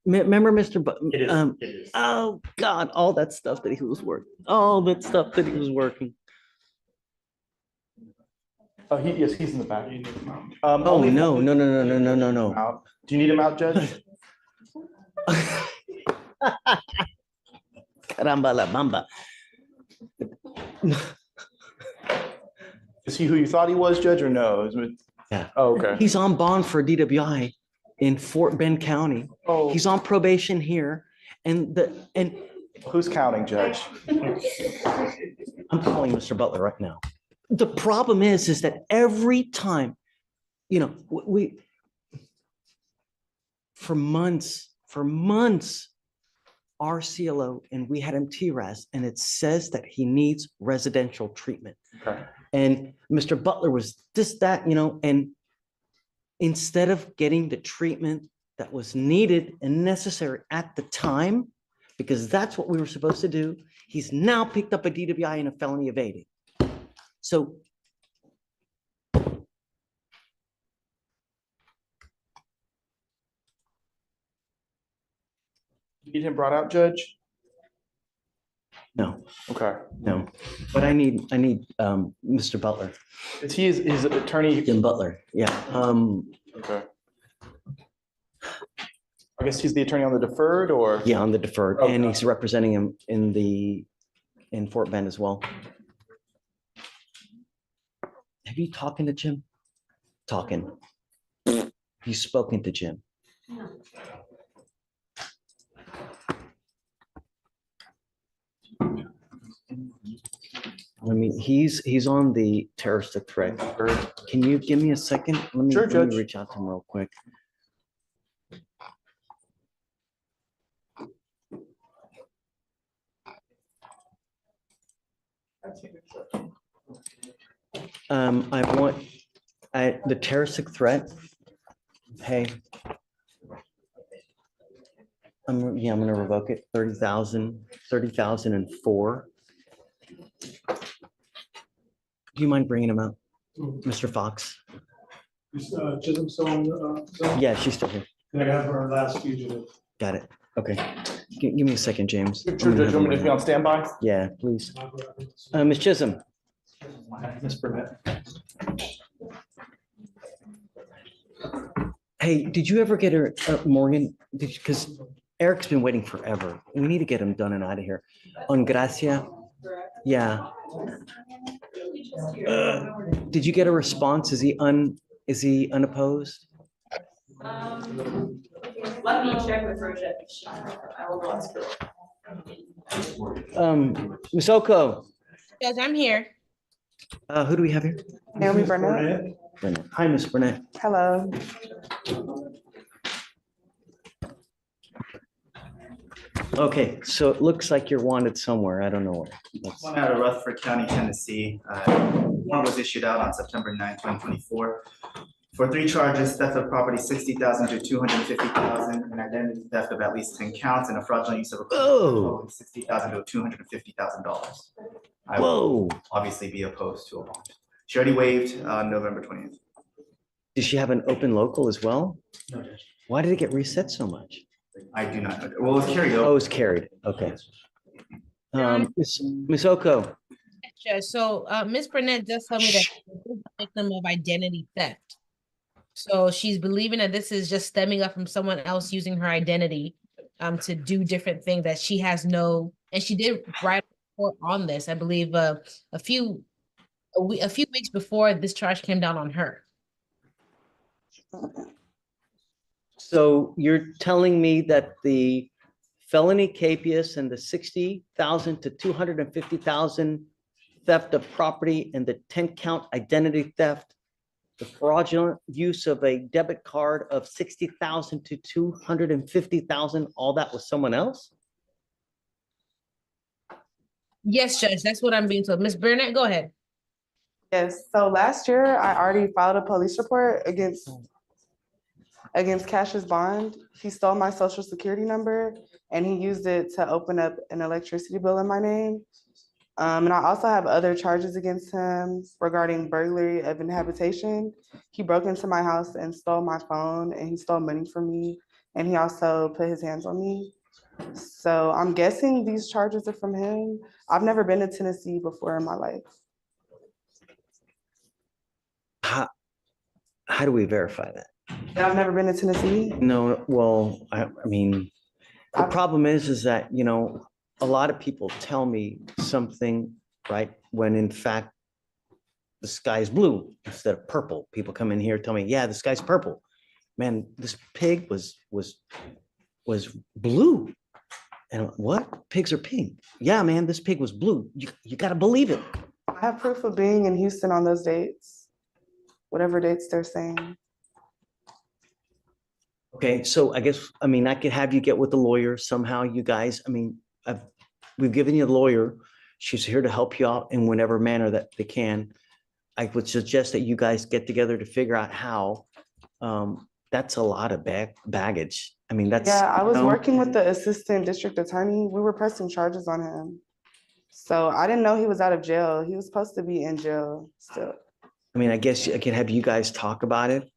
Remember Mr. It is. It is. Oh God, all that stuff that he was working, all that stuff that he was working. Yes, he's in the back. Oh, Only- no. Out. Do you need him out, Judge? Caramba la bamba. Is he who you thought he was, Judge, or no? Yeah. Oh, okay. He's on bond for DWI in Fort Bend County. Oh. He's on probation here. And who's counting, Judge? I'm calling Mr. Butler right now. The problem is that every time, you know, for months, our CLO, and we had him TRAS, and it says that he needs residential treatment. Okay. And Mr. Butler was this, that, you know, and instead of getting the treatment that was needed and necessary at the time, because that's what we were supposed to do, he's now picked up a DWI and a felony evading. So You need him brought out, Judge? no, Okay. no, but I need Mr. Butler. Is he his attorney? Jim Butler, yeah. Okay. I guess he's the attorney on the deferred, or? Yeah, on the deferred, Okay. and he's representing him in Fort Bend as well. Have you talking to Jim? Talking. You spoken to Jim? I mean, he's on the terroristic threat. Can you give me a second? Sure, Let Judge. me reach out to him real quick. The terroristic threat. Hey. I'm gonna revoke it, 30,004. Do you mind bringing him out, Mr. Fox? Chisholm still on the, Zoom? Yeah, she's still here. Can I have her last fugitive? Got it. Okay. Give me a second, James. I'm Sure, gonna Judge, have you want me her to be on standby? Yeah, please. Ms. Chisholm. Ms. Burnett. Hey, did you ever get her, Morgan? Because Eric's been waiting forever. We need to get him done and out of here. On Gracia? Yeah. Did you get a response? Is he unopposed? Let me check with Rochelle. I will go ask her. Ms. Oko, Judge, I'm here. who do we have here? Naomi Burnett. Burnett. Hi, Ms. Burnett. Hello. Okay, so it looks like you're wanted somewhere. I don't know where. One out of Rutherford County, Tennessee. Warrant was issued out on September 9th, 2024. For 3 charges: theft of property, $60,000 to $250,000, and identity theft of at least 10 counts, and a fraudulent use of a totaling $60,000 to $250,000. I will obviously be opposed to a bond. She already waived on November 20th. Does she have an open local as well? No, Judge. Why did it get reset so much? I do not know. Well, it's carried over. Oh, it's carried. Okay. Ms. Oko, Judge, so Ms. Burnett does tell me that she's a victim of identity theft. So she's believing that this is just stemming up from someone else using her identity to do different things that she has no, and she did write a report on this, I believe, a few weeks before this charge came down on her. so you're telling me that the felony capias and the 60,000 to 250,000 theft of property and the 10 count identity theft, the fraudulent use of a debit card of 60,000 to 250,000, all that was someone else? Yes, Judge, that's what I'm being told. Ms. Burnett, go ahead. Yes, so last year I already filed a police report against Cash's bond. He stole my social security number and he used it to open up an electricity bill in my name. And I also have other charges against him regarding burglary of an habitation. He broke into my house and stole my phone and he stole money from me. And he also put his hands on me. So I'm guessing these charges are from him. I've never been to Tennessee before in my life. How do we verify that? I've never been to Tennessee. No, well, I mean, the problem is that, you know, a lot of people tell me something, right? When in fact, the sky is blue instead of purple. People come in here, tell me, yeah, the sky's purple. Man, this pig was blue. And what? Pigs are pink. Yeah, man, this pig was blue. You got to believe it. I have proof of being in Houston on those dates, whatever dates they're saying. Okay, so I guess, I mean, I could have you get with the lawyer somehow, you guys. I mean, we've given you a lawyer. She's here to help you out in whatever manner that they can. I would suggest that you guys get together to figure out how. That's a lot of baggage. I mean, that's. Yeah, I was you know, working with the assistant district attorney. We were pressing charges on him. So I didn't know he was out of jail. He was supposed to be in jail still. I mean, I guess I can have you guys talk about it.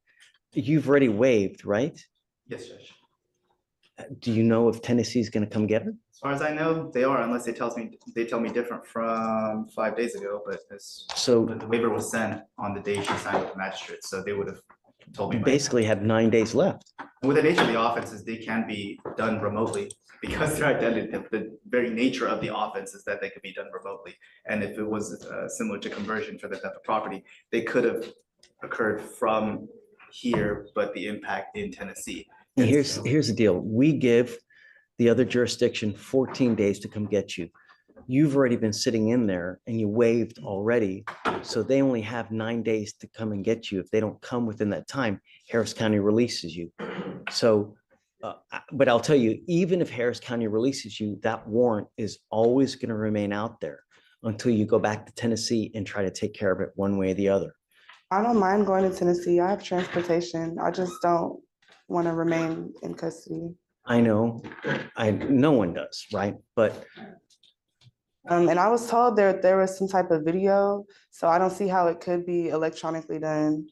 You've already waived, right? Yes, Judge. Do you know if Tennessee's going to come get her? As far as I know, they are, unless they tell me different from 5 days ago, but the waiver was sent on the day she signed with the magistrate, so they would have told me. You basically have 9 days left. With the nature of the offenses, they can be done remotely because their identity, the very nature of the offense is that they could be done remotely. And if it was similar to conversion for the theft of property, they could have occurred from here, but the impact in Tennessee. And here's the deal. We give the other jurisdiction 14 days to come get you. You've already been sitting in there and you waived already. So they only have 9 days to come and get you. If they don't come within that time, Harris County releases you. So, but I'll tell you, even if Harris County releases you, that warrant is always going to remain out there until you go back to Tennessee and try to take care of it one way or the other. I don't mind going to Tennessee. I have transportation. I just don't want to remain in custody. I know, no one does, right? But and I was told there was some type of video, so I don't see how it could be electronically done.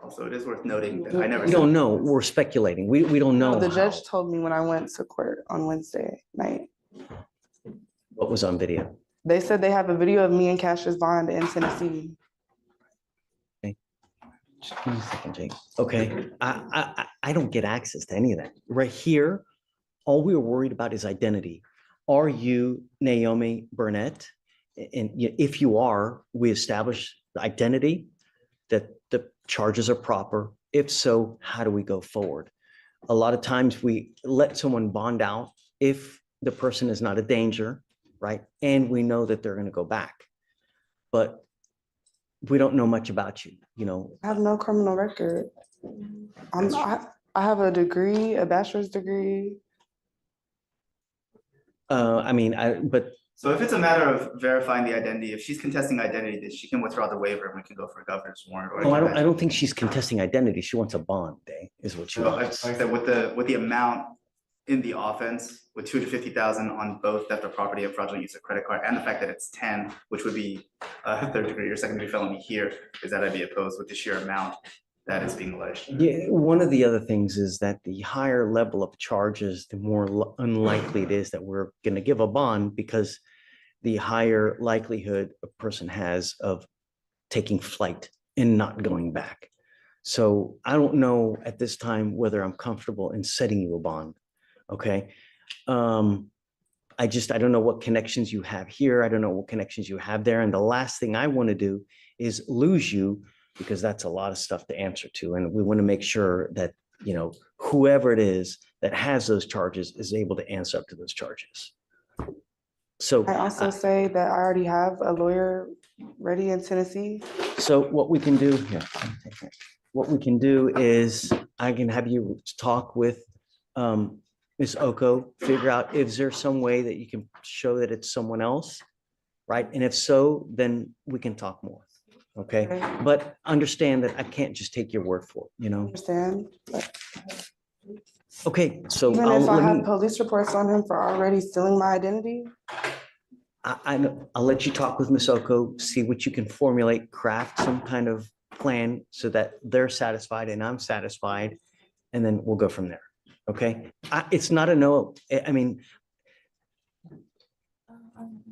Also, it is worth noting that I never. We don't know. We're speculating. We don't know. The how- judge told me when I went to court on Wednesday night. What was on video. They said they have a video of me and Cassius Bond in Tennessee. Just give me a second, Jake. Okay, I don't get access to any of that. Right here, all we were worried about is identity. Are you Naomi Burnett? And if you are, we establish the identity, that the charges are proper. If so, how do we go forward? A lot of times we let someone bond out if the person is not a danger, right? And we know that they're going to go back. But we don't know much about you, you know. I have no criminal record. I have a degree, a bachelor's degree. But So if it's a matter of verifying the identity, if she's contesting identity, then she can withdraw the waiver and we can go for a governor's warrant. Or no, I don't think she's contesting identity. She wants a bond, day, is what she So like wants. I said, with the amount in the offense, with 250,000 on both theft of property and fraudulent use of credit card, and the fact that it's 10, which would be a third degree or second degree felony here, is that I'd be opposed with the sheer amount that is being alleged. Yeah, one of the other things is that the higher level of charges, the more unlikely it is that we're going to give a bond, because the higher likelihood a person has of taking flight and not going back. So I don't know at this time whether I'm comfortable in setting you a bond. Okay. I don't know what connections you have here. I don't know what connections you have there. And the last thing I want to do is lose you, because that's a lot of stuff to answer to. And we want to make sure that, you know, whoever it is that has those charges is able to answer up to those charges. So I also say that I already have a lawyer ready in Tennessee. So what we can do here, what we can do is I can have you talk with Ms. Oko, figure out if there's some way that you can show that it's someone else, right? And if so, then we can talk more. Okay, but understand that I can't just take your word for it, you know? Understand? Okay, so Even if I have police reports on him for already stealing my identity. I'll let you talk with Ms. Oko, see what you can formulate, craft some kind of plan so that they're satisfied and I'm satisfied, and then we'll go from there. Okay, it's not a no. I mean,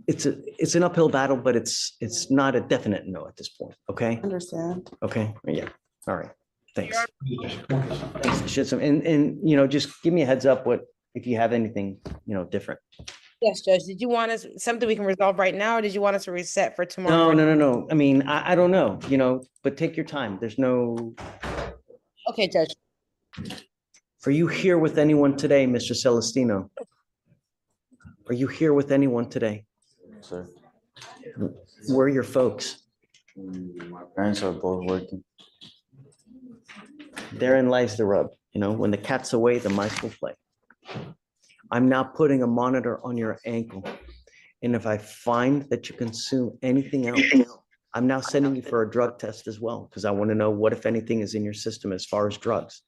it's an uphill battle, but it's not a definite no at this point. Okay. Understand. Okay. Yeah. All right. Thanks. Thanks. And you know, just give me a heads up if you have anything, you know, different. Yes, Judge. Did you want us something we can resolve right now, or did you want us to reset for tomorrow? No. I mean, I don't know, you know, but take your time. There's no. Okay, Judge. Are you here with anyone today, Mr. Celestino? Are you here with anyone today? Sir, Where are your folks? my parents are both working. Therein lies the rub. You know, when the cat's away, the mice will play. I'm now putting a monitor on your ankle. And if I find that you consume anything else, I'm now sending you for a drug test as well, because I want to know what, if anything, is in your system as far as drugs.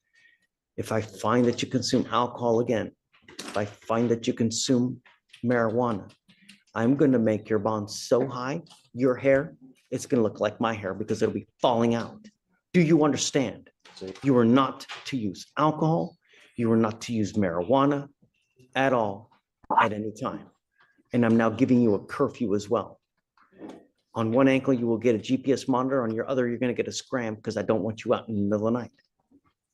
If I find that you consume alcohol again, if I find that you consume marijuana, I'm going to make your bond so high, your hair, it's going to look like my hair because it'll be falling out. Do you understand? You are not to use alcohol. You are not to use marijuana at all at any time. And I'm now giving you a curfew as well. On one ankle, you will get a GPS monitor. On your other, you're going to get a scram because I don't want you out in the middle of the night.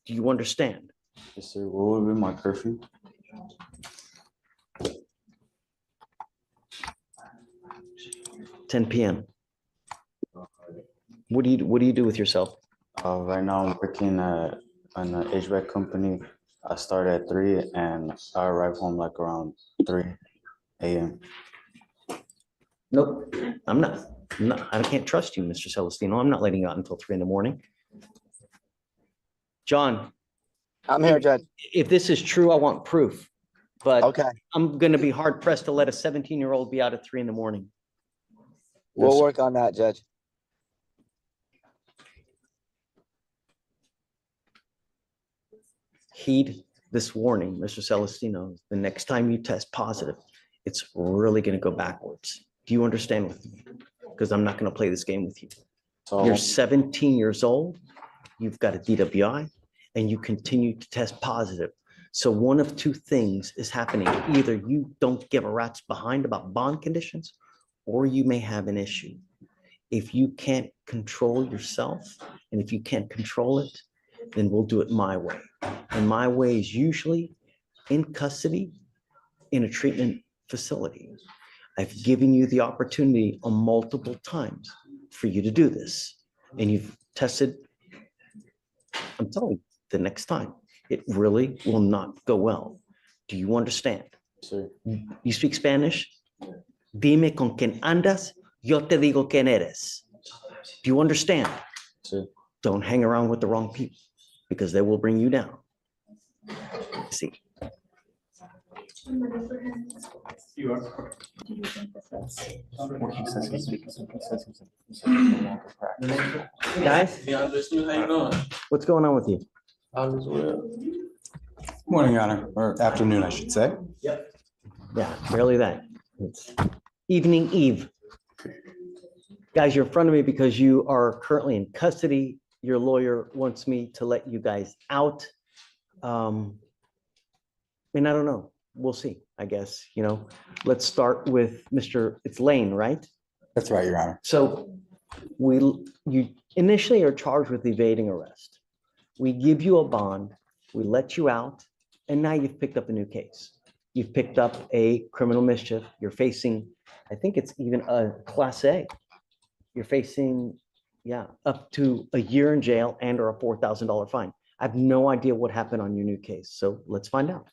Do you understand? Yes, sir. What would be my curfew? $10 p.m. What do you do with yourself? Right now, I'm working at an HVAC company. I start at 3 and I arrive home like around 3 a.m. Nope, I'm not. I can't trust you, Mr. Celestino. I'm not letting you out until 3 in the morning. John. I'm here, Judge. If this is true, I want proof. But okay, I'm going to be hard pressed to let a 17-year-old be out at 3 in the morning. We'll work on that, Judge. Heed this warning, Mr. Celestino. The next time you test positive, it's really going to go backwards. Do you understand with me? Because I'm not going to play this game with you. So you're 17 years old. you've got a DWI and you continue to test positive. So one of two things is happening. Either you don't give a rat's behind about bond conditions, or you may have an issue. If you can't control yourself, and if you can't control it, then we'll do it my way. And my way is usually in custody in a treatment facility. I've given you the opportunity on multiple times for you to do this, and you've tested. I'm telling you, the next time, it really will not go well. Do you understand? Sí. You speak Spanish? Dime con quién andas, yo te digo quién eres. Do you understand? Sí. Don't hang around with the wrong people, because they will bring you down. See. You are. Guys, what's going on with you? Morning, Your Honor, or afternoon, I should say. Yep. Yeah, barely that. It's evening eve. Guys, you're in front of me because you are currently in custody. Your lawyer wants me to let you guys out. And I don't know. We'll see, I guess, you know. Let's start with it's Lane, right? That's right, Your Honor. So you initially are charged with evading arrest. We give you a bond, we let you out, and now you've picked up a new case. You've picked up a criminal mischief. You're facing, I think it's even a Class A. You're facing, up to a year in jail and or a $4,000 fine. I have no idea what happened on your new case, so let's find out.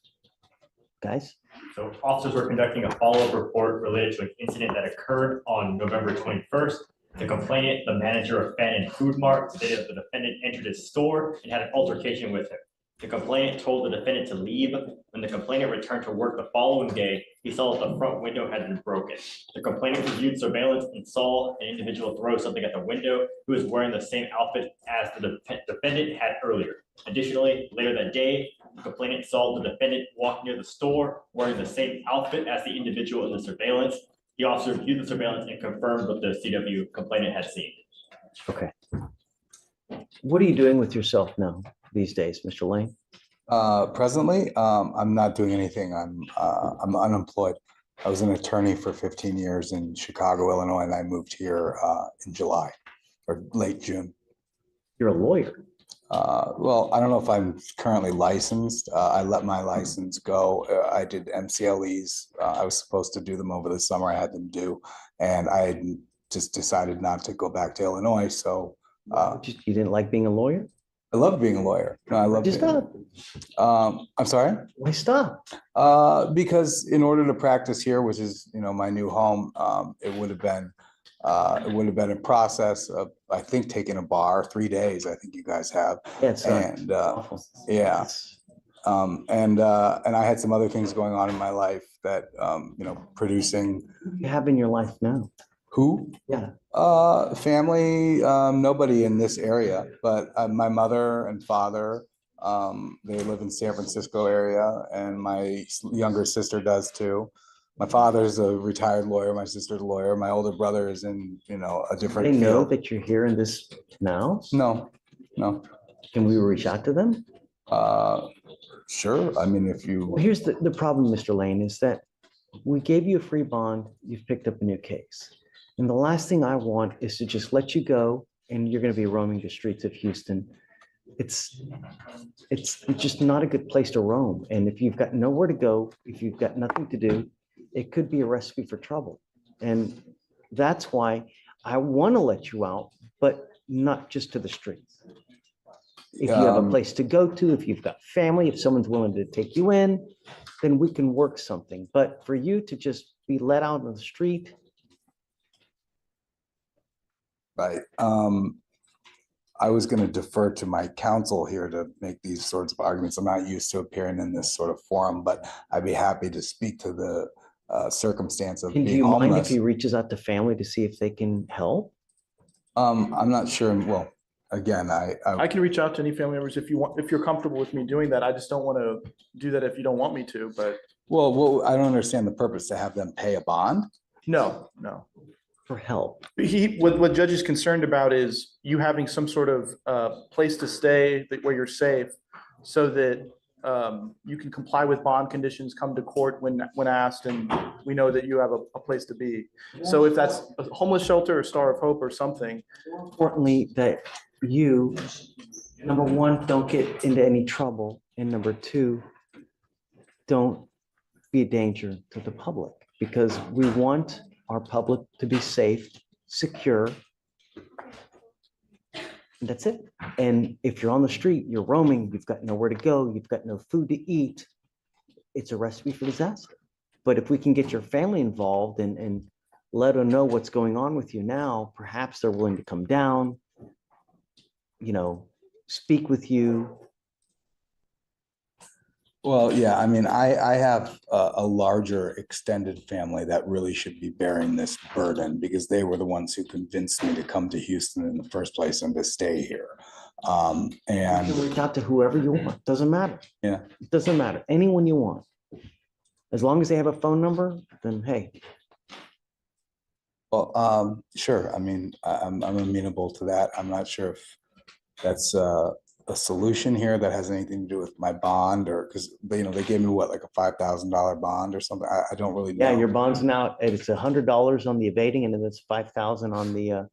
Guys? So officers were conducting a follow-up report related to an incident that occurred on November 21st. The complainant, the manager of Fan and Food Mart, stated that the defendant entered his store and had an altercation with him. The complainant told the defendant to leave. When the complainant returned to work the following day, he saw that the front window had been broken. The complainant reviewed surveillance and saw an individual throw something at the window who was wearing the same outfit as the defendant had earlier. Additionally, later that day, the complainant saw the defendant walk near the store wearing the same outfit as the individual in the surveillance. The officer viewed the surveillance and confirmed what the CW complainant had seen. Okay. What are you doing with yourself now these days, Mr. Lane? Presently, I'm not doing anything. I'm unemployed. I was an attorney for 15 years in Chicago, Illinois, and I moved here in July or late June. You're a lawyer. Well, I don't know if I'm currently licensed. I let my license go. I did MCLEs. I was supposed to do them over the summer. I had them due, and I just decided not to go back to Illinois. So you didn't like being a lawyer? I love being a lawyer. No, I love. Just stop. I'm sorry. Why stop? Because in order to practice here, which is my new home, it would have been a process of, I think, taking a bar 3 days. I think you guys have. And yeah. And I had some other things going on in my life that producing. You have in your life now. Who? Yeah. Family, nobody in this area, but my mother and father, they live in San Francisco area, and my younger sister does too. My father's a retired lawyer, my sister's a lawyer, my older brother is in, a different They know field. that you're here in this now? No. Can we reach out to them? Sure. I mean, if you. Well, here's the problem, Mr. Lane, is that we gave you a free bond, you've picked up a new case. And the last thing I want is to just let you go and you're going to be roaming the streets of Houston. It's just not a good place to roam. And if you've got nowhere to go, if you've got nothing to do, it could be a recipe for trouble. And that's why I want to let you out, but not just to the streets. If you have a place to go to, if you've got family, if someone's willing to take you in, then we can work something. But for you to just be let out on the street. Right. I was going to defer to my counsel here to make these sorts of arguments. I'm not used to appearing in this sort of forum, but I'd be happy to speak to the circumstance of Do being you mind homeless. if he reaches out to family to see if they can help? I'm not sure. Well, again, I can reach out to any family members if you want, if you're comfortable with me doing that. I just don't want to do that if you don't want me to, but. Well, I don't understand the purpose to have them pay a bond. No. for help. What judge is concerned about is you having some sort of place to stay where you're safe so that you can comply with bond conditions, come to court when asked, and we know that you have a place to be. So if that's a homeless shelter or Star of Hope or something. More importantly, that you, number one, don't get into any trouble, and number two, don't be a danger to the public, because we want our public to be safe, secure. And that's it. And if you're on the street, you're roaming, you've got nowhere to go, you've got no food to eat, it's a recipe for disaster. But if we can get your family involved and let them know what's going on with you now, perhaps they're willing to come down, speak with you. Well, yeah, I mean, I have a larger extended family that really should be bearing this burden because they were the ones who convinced me to come to Houston in the first place and to stay here. You can reach out to whoever you want, doesn't matter. Yeah. It doesn't matter, anyone you want. As long as they have a phone number, then hey. Well, sure. I mean, I'm amenable to that. I'm not sure if that's a solution here that has anything to do with my bond, or because they gave me what, like a $5,000 bond or something. I don't really know. Yeah, your bond's now, it's $100 on the evading, and then it's 5,000 on the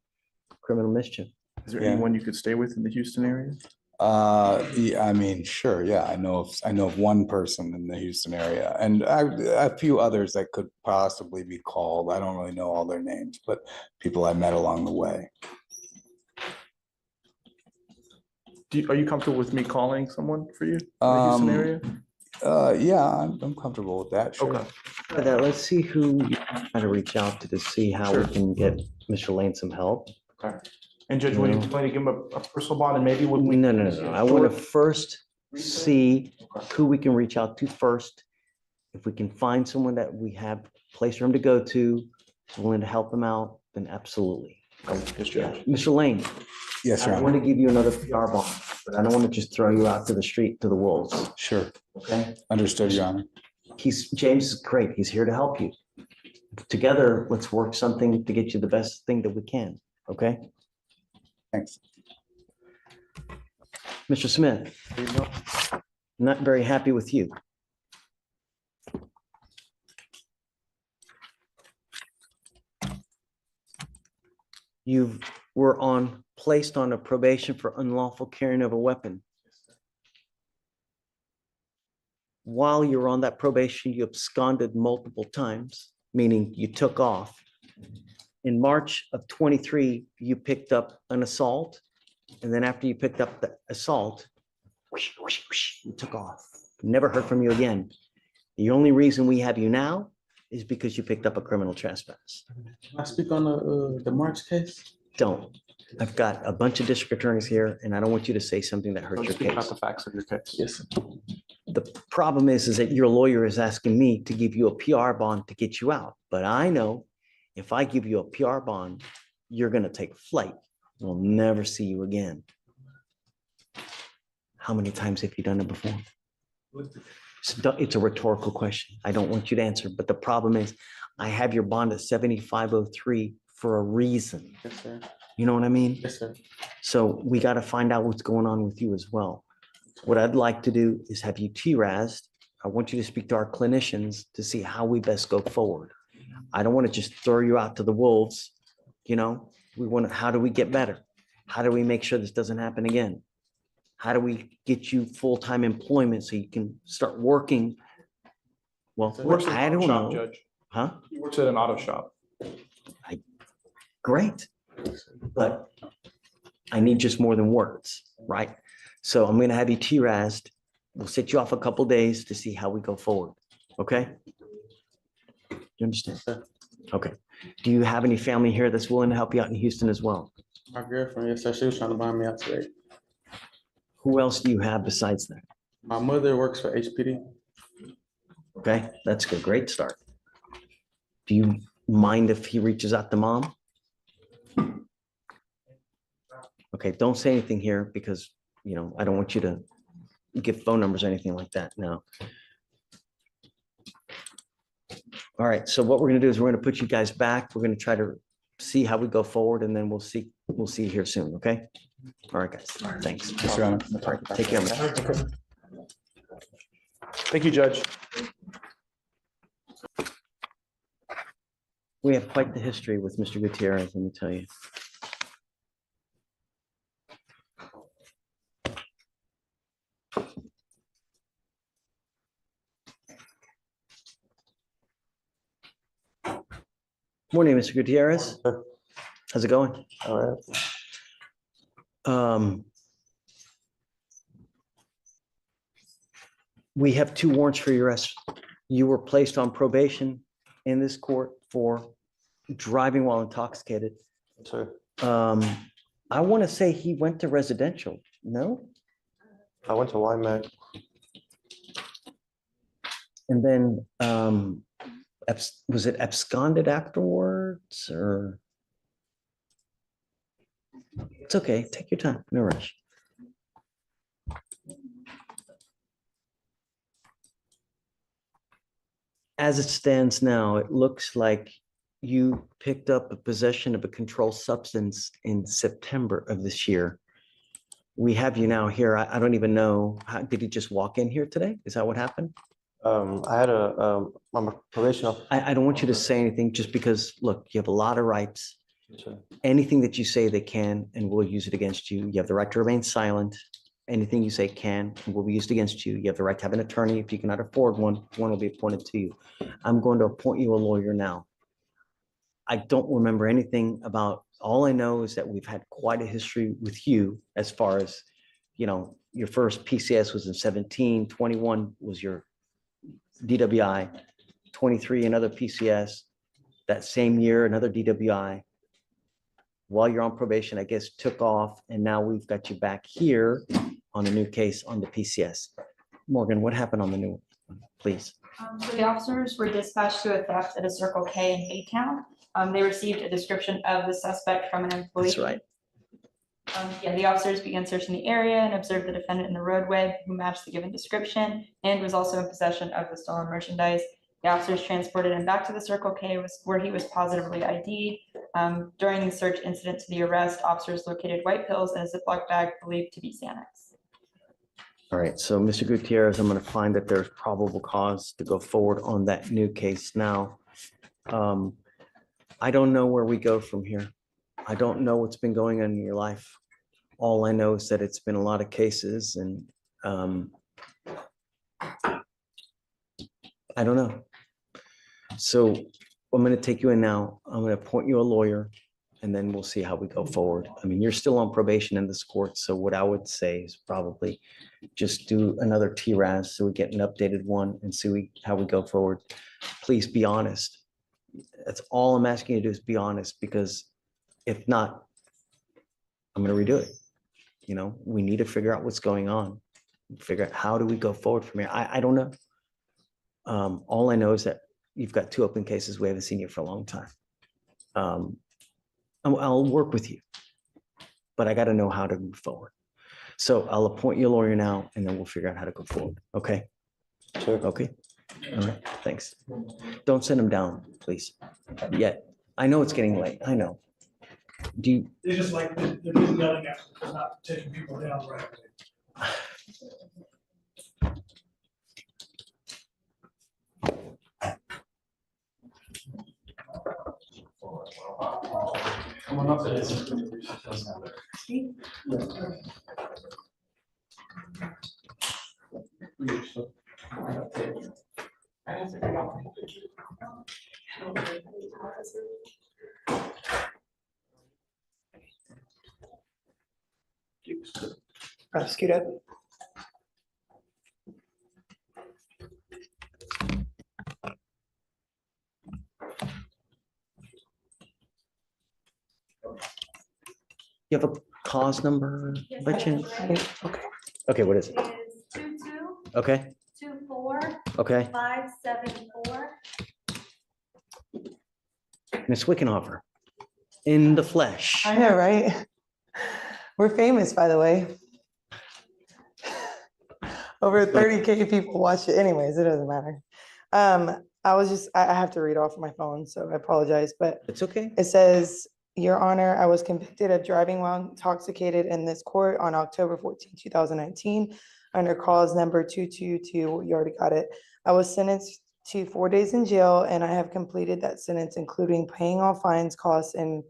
criminal mischief. Is there anyone you could stay with in the Houston area? Yeah, I mean, sure. Yeah, I know of one person in the Houston area, and a few others that could possibly be called. I don't really know all their names, but people I met along the way. Are you comfortable with me calling someone for you in the Houston area? Yeah, I'm comfortable with that. Sure. Okay. But, let's see who you try to reach out to see how we can get Mr. Lane some help. Okay. And Judge, when you plan to give him a personal bond, and maybe when we. No. I want to first see who we can reach out to first. If we can find someone that we have a place for him to go to, willing to help him out, then absolutely. Yes, Judge. Mr. Lane. Yes, Your I Honor. want to give you another PR bond, but I don't want to just throw you out to the street to the wolves. Sure. Okay. Understood, Your Honor. James is great. He's here to help you. Together, let's work something to get you the best thing that we can. Okay. Thanks. Mr. Smith, not very happy with you. You were placed on a probation for unlawful carrying of a weapon. While you were on that probation, you absconded multiple times, meaning you took off. In March of 23, you picked up an assault. And then after you picked up the assault, you took off. Never heard from you again. The only reason we have you now is because you picked up a criminal trespass. Can I speak on the March case? Don't. I've got a bunch of district attorneys here, and I don't want you to say something that hurts your Speak about case. the facts of your case. Yes. The problem is that your lawyer is asking me to give you a PR bond to get you out. But I know if I give you a PR bond, you're going to take flight. We'll never see you again. How many times have you done it before? It's a rhetorical question. I don't want you to answer, but the problem is I have your bond at 7503 for a reason. Yes, sir. You know what I mean? Yes, sir. So we got to find out what's going on with you as well. What I'd like to do is have you TRAS'd. I want you to speak to our clinicians to see how we best go forward. I don't want to just throw you out to the wolves. We want to, how do we get better? How do we make sure this doesn't happen again? How do we get you full-time employment so you can start working? Well, Works at I an auto don't shop, know. Judge. Huh? He works at an auto shop. Great. But I need just more than words, right? So I'm going to have you TRAS'd. We'll set you off a couple days to see how we go forward. Okay? You understand? Okay. Do you have any family here that's willing to help you out in Houston as well? My girlfriend, yes, sir. She was trying to buy me out today. Who else do you have besides that? My mother works for HPD. Okay, that's a great start. Do you mind if he reaches out to mom? Okay, don't say anything here because, I don't want you to give phone numbers or anything like that now. All right, so what we're gonna do is we're gonna put you guys back. We're gonna try to see how we go forward, and then we'll see you here soon, okay? All right, guys, thanks. Yes, Your Honor. All right, take care, man. Thank you, Judge. We have quite the history with Mr. Gutierrez, let me tell you. Morning, Mr. Gutierrez. How's it going? All right. We have 2 warrants for your arrest. You were placed on probation in this court for driving while intoxicated. Sure. I want to say he went to residential, no? I went to YMAC. And then, was it absconded afterwards, or? It's okay, take your time, no rush. As it stands now, it looks like you picked up a possession of a controlled substance in September of this year. We have you now here. I don't even know, did he just walk in here today? Is that what happened? I had I'm a probation officer. I don't want you to say anything just because, look, you have a lot of rights. Sure. Anything that you say, they can and will use it against you. You have the right to remain silent. Anything you say can and will be used against you. You have the right to have an attorney. If you cannot afford one, one will be appointed to you. I'm going to appoint you a lawyer now. I don't remember anything about, all I know is that we've had quite a history with you as far as, you know, your first PCS was in 17, 21 was your DWI, 23 another PCS, that same year another DWI. While you're on probation, I guess took off, and now we've got you back here on a new case on the PCS. Morgan, what happened on the new one, please? So the officers were dispatched to a theft at a Circle K in Baytown. They received a description of the suspect from an employee. That's right. Yeah, the officers began searching the area and observed the defendant in the roadway who matched the given description and was also in possession of the stolen merchandise. The officers transported him back to the Circle K where he was positively ID'd. During the search incident to the arrest, officers located white pills in a Ziploc bag believed to be Xanax. All right, so Mr. Gutierrez, I'm going to find that there's probable cause to go forward on that new case now. I don't know where we go from here. I don't know what's been going on in your life. All I know is that it's been a lot of cases, and I don't know. So I'm going to take you in now. I'm going to appoint you a lawyer, and then we'll see how we go forward. I mean, you're still on probation in this court, so what I would say is probably just do another TRAS so we get an updated one and see how we go forward. Please be honest. That's all I'm asking you to do, is be honest, because if not, I'm going to redo it. You know, we need to figure out what's going on. Figure out how do we go forward from here. I don't know. All I know is that you've got 2 open cases. We haven't seen you for a long time. I'll work with you, but I got to know how to move forward. So I'll appoint you a lawyer now, and then we'll figure out how to go forward. Okay? Sure. Okay. All right. Thanks. Don't send them down, please. Yet. I know it's getting late. I know. Do you? They just like, they're just yelling at them for not taking people down right away. Come on up to this. Prosecutor. You have a cause number by chance? Okay. Okay, what is it? Is 22 Okay, 24 okay. 574. Ms. Wickenhofer, in the flesh. I know, right? We're famous, by the way. Over 30K people watch it anyways, it doesn't matter. I have to read off my phone, so I apologize, but It's okay. it says, Your Honor, I was convicted of driving while intoxicated in this court on October 14, 2019, under cause number 222. You already got it. I was sentenced to 4 days in jail, and I have completed that sentence, including paying all fines, costs, and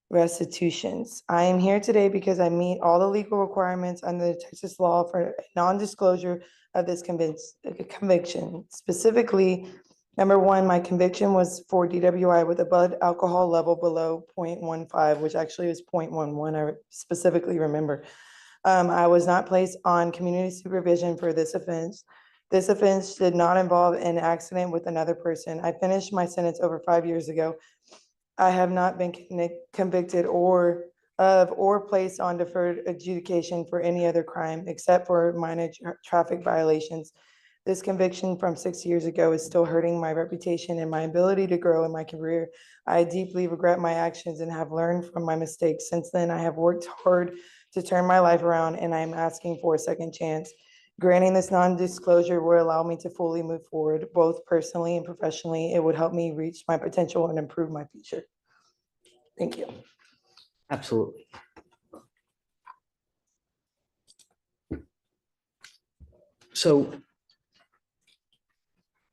restitutions. I am here today because I meet all the legal requirements under the Texas law for non-disclosure of this conviction. Specifically, number one, my conviction was for DWI with a blood alcohol level below 0.15, which actually was 0.11. I specifically remember. I was not placed on community supervision for this offense. This offense did not involve an accident with another person. I finished my sentence over 5 years ago. I have not been convicted or placed on deferred adjudication for any other crime except for minor traffic violations. This conviction from 6 years ago is still hurting my reputation and my ability to grow in my career. I deeply regret my actions and have learned from my mistakes. Since then, I have worked hard to turn my life around, and I am asking for a second chance. Granting this non-disclosure will allow me to fully move forward, both personally and professionally. It would help me reach my potential and improve my future. Thank you. Absolutely. So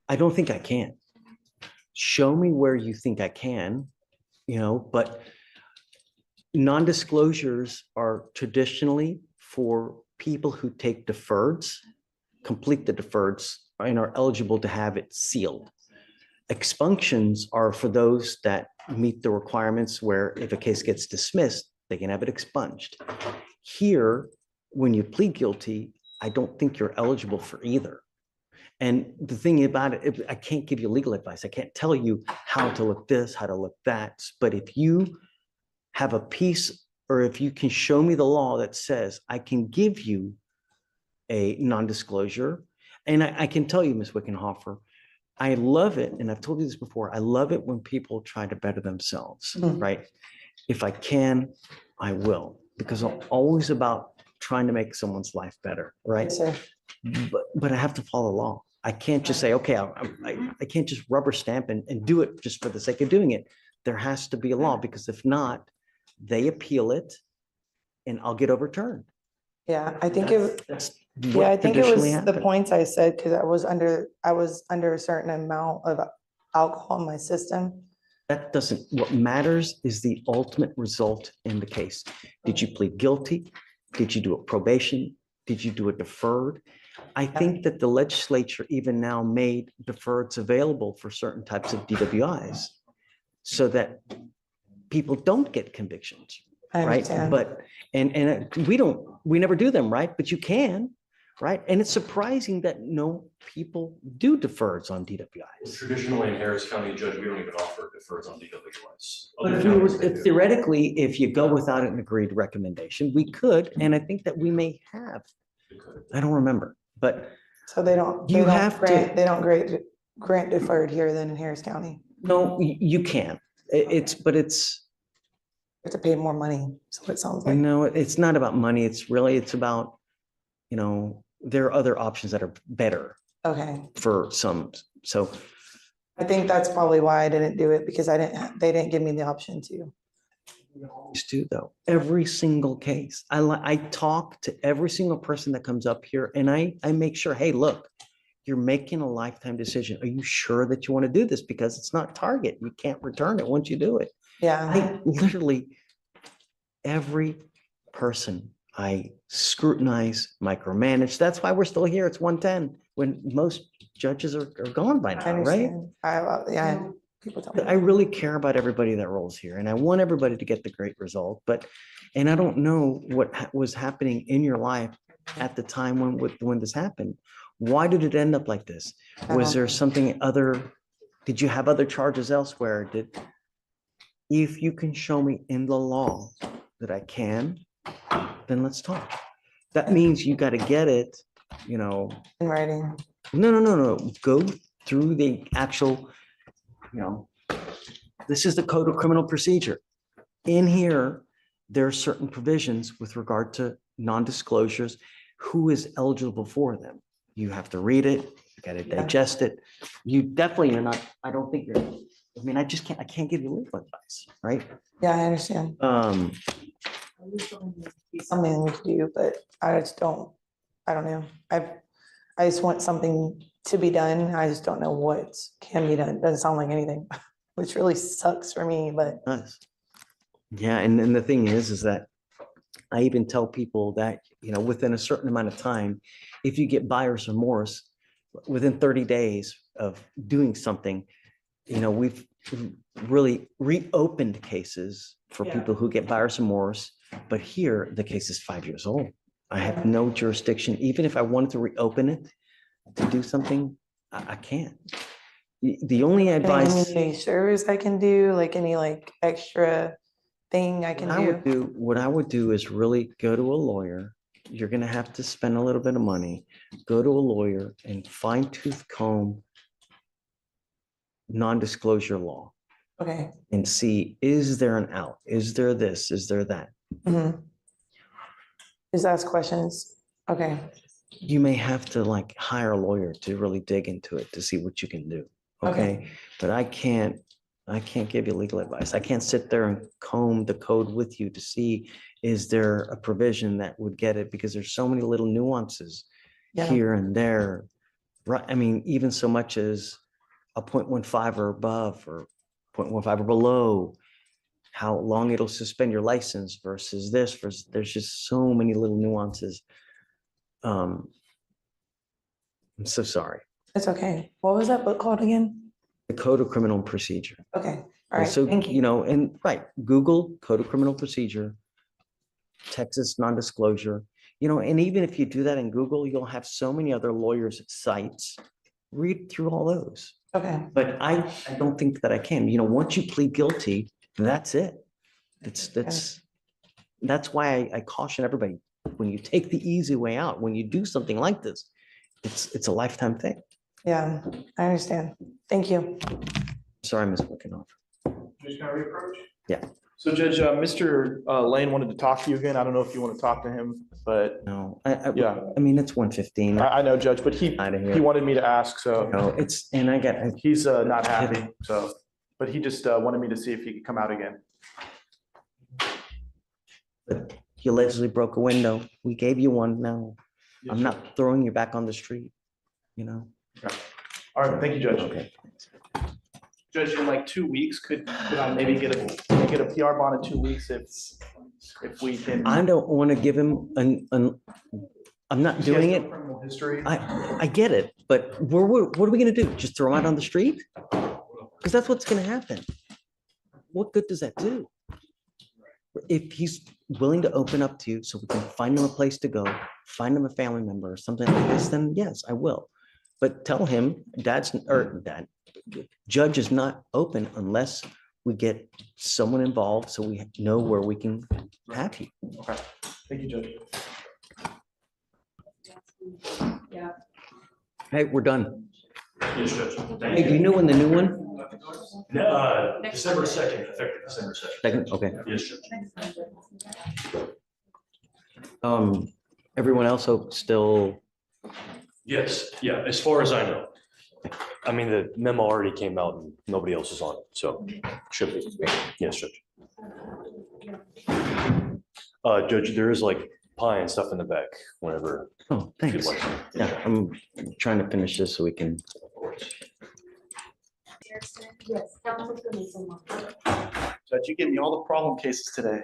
I don't think I can. Show me where you think I can, but non-disclosures are traditionally for people who take deferreds, complete the deferreds, and are eligible to have it sealed. Expunctions are for those that meet the requirements where if a case gets dismissed, they can have it expunged. Here, when you plead guilty, I don't think you're eligible for either. And the thing about it, I can't give you legal advice. I can't tell you how to look this, how to look that. But if you have a piece, or if you can show me the law that says I can give you a non-disclosure, and I can tell you, Ms. Wickenhofer, I love it, and I've told you this before, I love it when people try to better themselves, right? If I can, I will, because I'm always about trying to make someone's life better, right? Yes, sir. But I have to follow the law. I can't just say, okay, I can't just rubber stamp and do it just for the sake of doing it. There has to be a law, because if not, they appeal it and I'll get overturned. Yeah, I think it That's Yeah, what I think it was traditionally the happens. points I said, because I was under a certain amount of alcohol in my system. That doesn't, what matters is the ultimate result in the case. Did you plead guilty? Did you do a probation? Did you do a deferred? I think that the legislature even now made deferreds available for certain types of DWIs so that people don't get convictions, I right? understand. But, we never do them, right? But you can, right? And it's surprising that no people do deferreds on DWIs. Traditionally in Harris County, Judge, we don't even offer deferreds on DWIs. But Other if we were, counties, they do. theoretically, if you go without an agreed recommendation, we could, and I think that we may have. I don't remember, but So they don't grant deferred here then in Harris County. no, you can. It's You have to pay more money, so it sounds like. no, it's not about money. It's about, there are other options that are better Okay, for some. So I think that's probably why I didn't do it, because they didn't give me the option to. we always do though, every single case. I talk to every single person that comes up here and I make sure, hey, look, you're making a lifetime decision. Are you sure that you want to do this? Because it's not Target. You can't return it once you do it. Yeah, I literally, every person I scrutinize, micromanage. That's why we're still here. It's 1:10 when most judges are gone by I now, right? understand. Yeah, people tell me. I really care about everybody that rolls here and I want everybody to get the great result, and I don't know what was happening in your life at the time when this happened. Why did it end up like this? Was there something other? Did you have other charges elsewhere? If you can show me in the law that I can, then let's talk. That means you got to get it, In writing. No. Go through the actual, this is the Code of Criminal Procedure. In here, there are certain provisions with regard to non-disclosures, who is eligible for them. You have to read it, gotta digest it. You definitely are not, I don't think you're, I mean, I can't give you legal advice, right? Yeah, I understand. Something we could do, but I just don't, I don't know. I just want something to be done. I just don't know what can be done. Doesn't sound like anything, which really sucks for me, but. Nice. Yeah, and then the thing is that I even tell people that, within a certain amount of time, if you get buyer's remorse, within 30 days of doing something, we've really reopened cases for people who get buyer's remorse. But here, the case is 5 years old. I have no jurisdiction. Even if I wanted to reopen it to do something, I can't. The only advice. Any service I can do, like any extra thing I can do? What I would do is really go to a lawyer. You're gonna have to spend a little bit of money. Go to a lawyer and fine tooth comb non-disclosure law. Okay. And see, is there an out? Is there this? Is there that? Mhm. Just ask questions. Okay. You may have to hire a lawyer to really dig into it to see what you can do. Okay. But I can't give you legal advice. I can't sit there and comb the code with you to see, is there a provision that would get it? Because there's so many little nuances here and there. Right. I mean, even so much as a 0.15 or above or 0.15 or below, how long it'll suspend your license versus this, there's just so many little nuances. I'm so sorry. It's okay. What was that book called again? The Code of Criminal Procedure. Okay. All right. So, Thank you. and Google Code of Criminal Procedure, Texas non-disclosure, and even if you do that in Google, you'll have so many other lawyers' sites. Read through all those. Okay. But I don't think that I can. Once you plead guilty, that's it. That's why I caution everybody, when you take the easy way out, when you do something like this, it's a lifetime thing. Yeah, I understand. Thank you. Sorry, Ms. Wickenoff. Just kind of reapproach? Yeah. So Judge, Mr. Lane wanted to talk to you again. I don't know if you want to talk to him, but. No, Yeah. I mean, it's 1:15. I know, Judge, but he wanted me to ask, so. No, He's not happy, so, but he just wanted me to see if he could come out again. You allegedly broke a window. We gave you one now. I'm not throwing you back on the street, Okay. All right, thank you, Judge. Okay. Judge, in 2 weeks, could I maybe get a PR bond in 2 weeks if we can? I don't want to give him I'm not He has doing no it. criminal history. I get it, but what are we gonna do? Just throw him out on the street? Because that's what's gonna happen. What good does that do? If he's willing to open up to you so we can find him a place to go, find him a family member or something like this, then yes, I will. But tell him judge is not open unless we get someone involved so we know where we can have you. Okay, thank you, Judge. Yeah. Hey, we're done. Yes, Judge. Thank Hey, do you know when the new one? December 2nd, effective December 2nd. Second, okay. Yes, Judge. Everyone else still, Yes, yeah, as far as I know. I mean, the memo already came out and nobody else is on it, so should be. Yes, Judge. Judge, there is pie and stuff in the back whenever. oh, thanks. you'd like. Yeah, I'm trying to finish this so we can. Judge, you gave me all the problem cases today.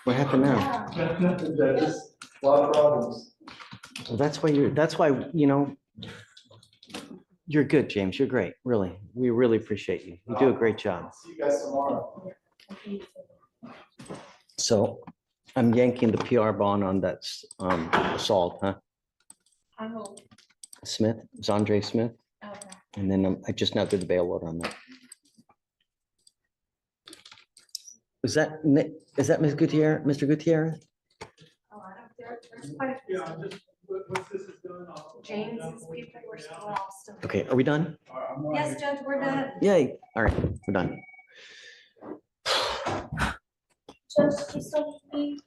What happened now? Judges, a lot of problems. Well, that's why, you're good, James. You're great, really. We really appreciate you. You do a great job. See you guys tomorrow. So I'm yanking the PR bond on that assault, huh? Smith, it's Andre Smith. Okay. And then I just now did the bail order on that. Is that Ms. Gutierrez, Mr. Gutierrez? James's people were still lost. Okay, are we done? Yes, Judge, we're done. Yay, all right, we're done. Judge, you still need?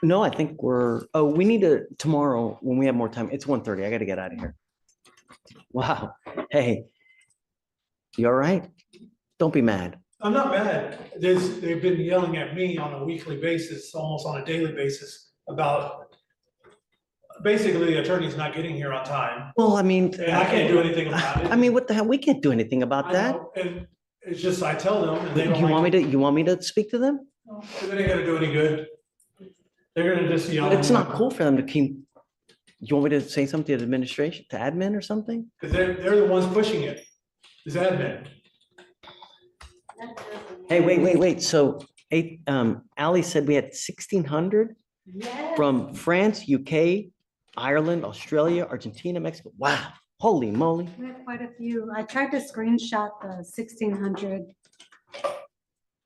No, I think we need to, tomorrow, when we have more time, it's 1:30. I gotta get out of here. Wow. Hey, you all right? Don't be mad. I'm not mad. They've been yelling at me on a weekly basis, almost on a daily basis, about basically the attorney's not getting here on time. Well, I mean. And I can't do anything about it. I mean, what the hell? We can't do anything about I that. know, and it's just, I tell them, and they don't You want me like to, you want me to speak to them? it. They ain't gonna do any good. They're gonna just yell. It's not cool for them to keep, you want me to say something to administration, to admin or something? Because they're the ones pushing it, is admin. Hey, wait. So, Ally said we had 1,600 Yes. from France, UK, Ireland, Australia, Argentina, Mexico. Wow, holy moly. We have quite a few. I tried to screenshot the 1,600.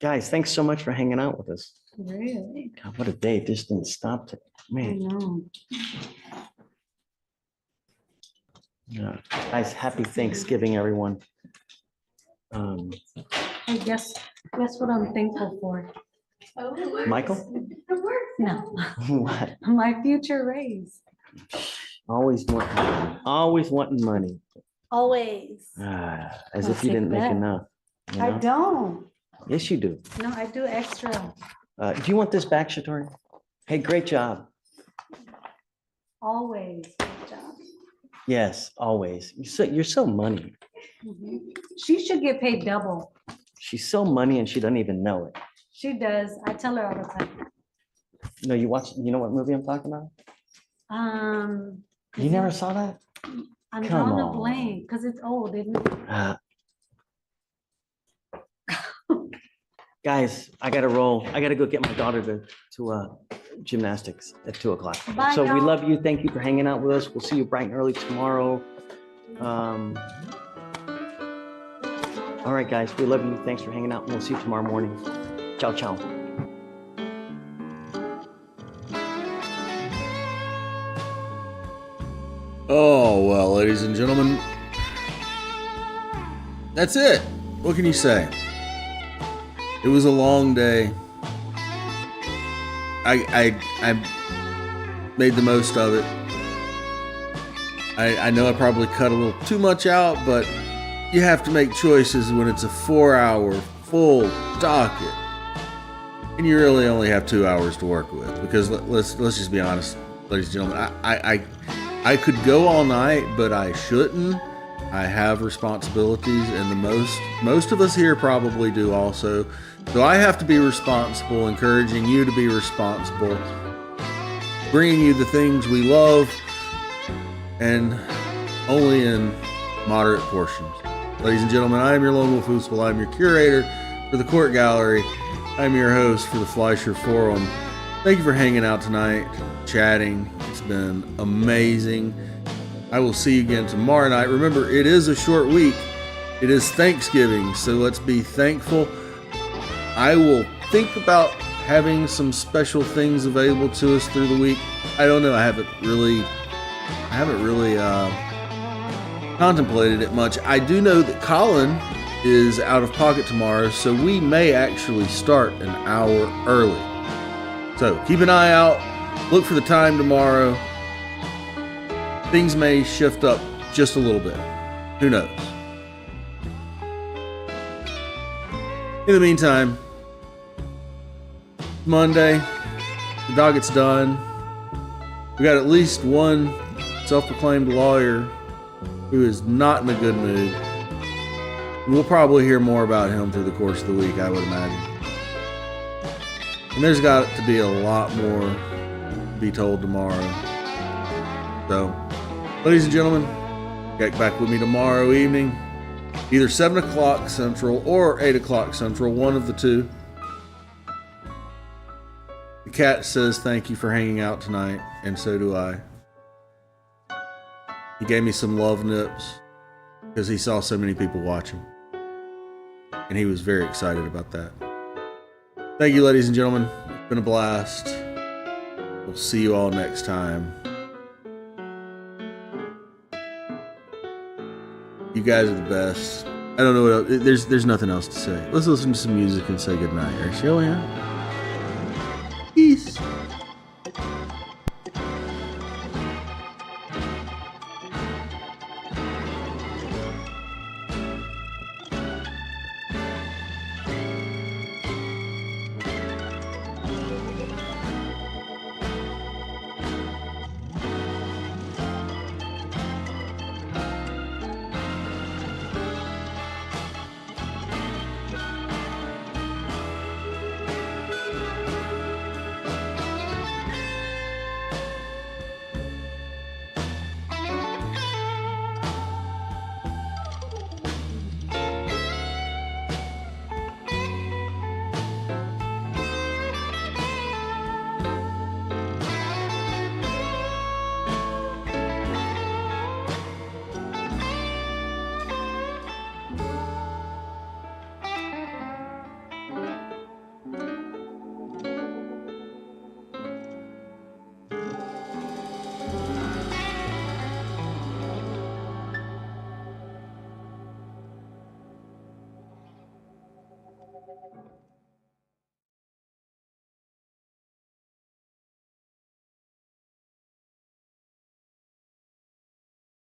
Guys, thanks so much for hanging out with us. Really? God, what a day. It just didn't stop to, I man. know. Yeah. Guys, happy Thanksgiving, everyone. Hey, guess what I'm thankful for? Michael? No, What? my future raise. Always wanting money. Always. As I'll if you take didn't make that. enough. you I know? don't. Yes, you do. No, I do extra. Do you want this back, Shatori? Hey, great job. Always. Good job. Yes, always. You're so money. Mhm. She should get paid double. She's so money and she doesn't even know it. She does. I tell her all the time. No, you know what movie I'm talking about? You never saw that? I'm Come drawing a on. blank because it's old, isn't it? Guys, I gotta roll. I gotta go get my daughter to gymnastics at 2:00. Bye, So we y'all. love you. Thank you for hanging out with us. We'll see you bright and early tomorrow. All right, guys, we love you. Thanks for hanging out. We'll see you tomorrow morning. Ciao, ciao. Oh, well, ladies and gentlemen, that's it. What can you say? It was a long day. I made the most of it. I know I probably cut a little too much out, but you have to make choices when it's a 4-hour full docket. And you really only have 2 hours to work with, because let's just be honest, ladies and gentlemen, I could go all night, but I shouldn't. I have responsibilities, and most of us here probably do also. So I have to be responsible, encouraging you to be responsible, bringing you the things we love, and only in moderate portions. Ladies and gentlemen, I am your lone wolf Hoosville. I'm your curator for the Court Gallery. I'm your host for the Fleischer Forum. Thank you for hanging out tonight, chatting. It's been amazing. I will see you again tomorrow night. Remember, it is a short week. It is Thanksgiving, so let's be thankful. I will think about having some special things available to us through the week. I don't know. I haven't really contemplated it much. I do know that Colin is out of pocket tomorrow, so we may actually start an hour early. So keep an eye out. Look for the time tomorrow. Things may shift up just a little bit. Who knows? In the meantime, Monday, the docket's done. We got at least one self-proclaimed lawyer who is not in a good mood. We'll probably hear more about him through the course of the week, I would imagine. And there's got to be a lot more to be told tomorrow. So, ladies and gentlemen, get back with me tomorrow evening, either 7 o'clock Central or 8 o'clock Central, one of the two. The cat says thank you for hanging out tonight, and so do I. He gave me some love nips because he saw so many people watching. And he was very excited about that. Thank you, ladies and gentlemen. It's been a blast. We'll see you all next time. You guys are the best. I don't know what else. There's nothing else to say. Let's listen to some music and say goodnight. Right, shall we? Peace.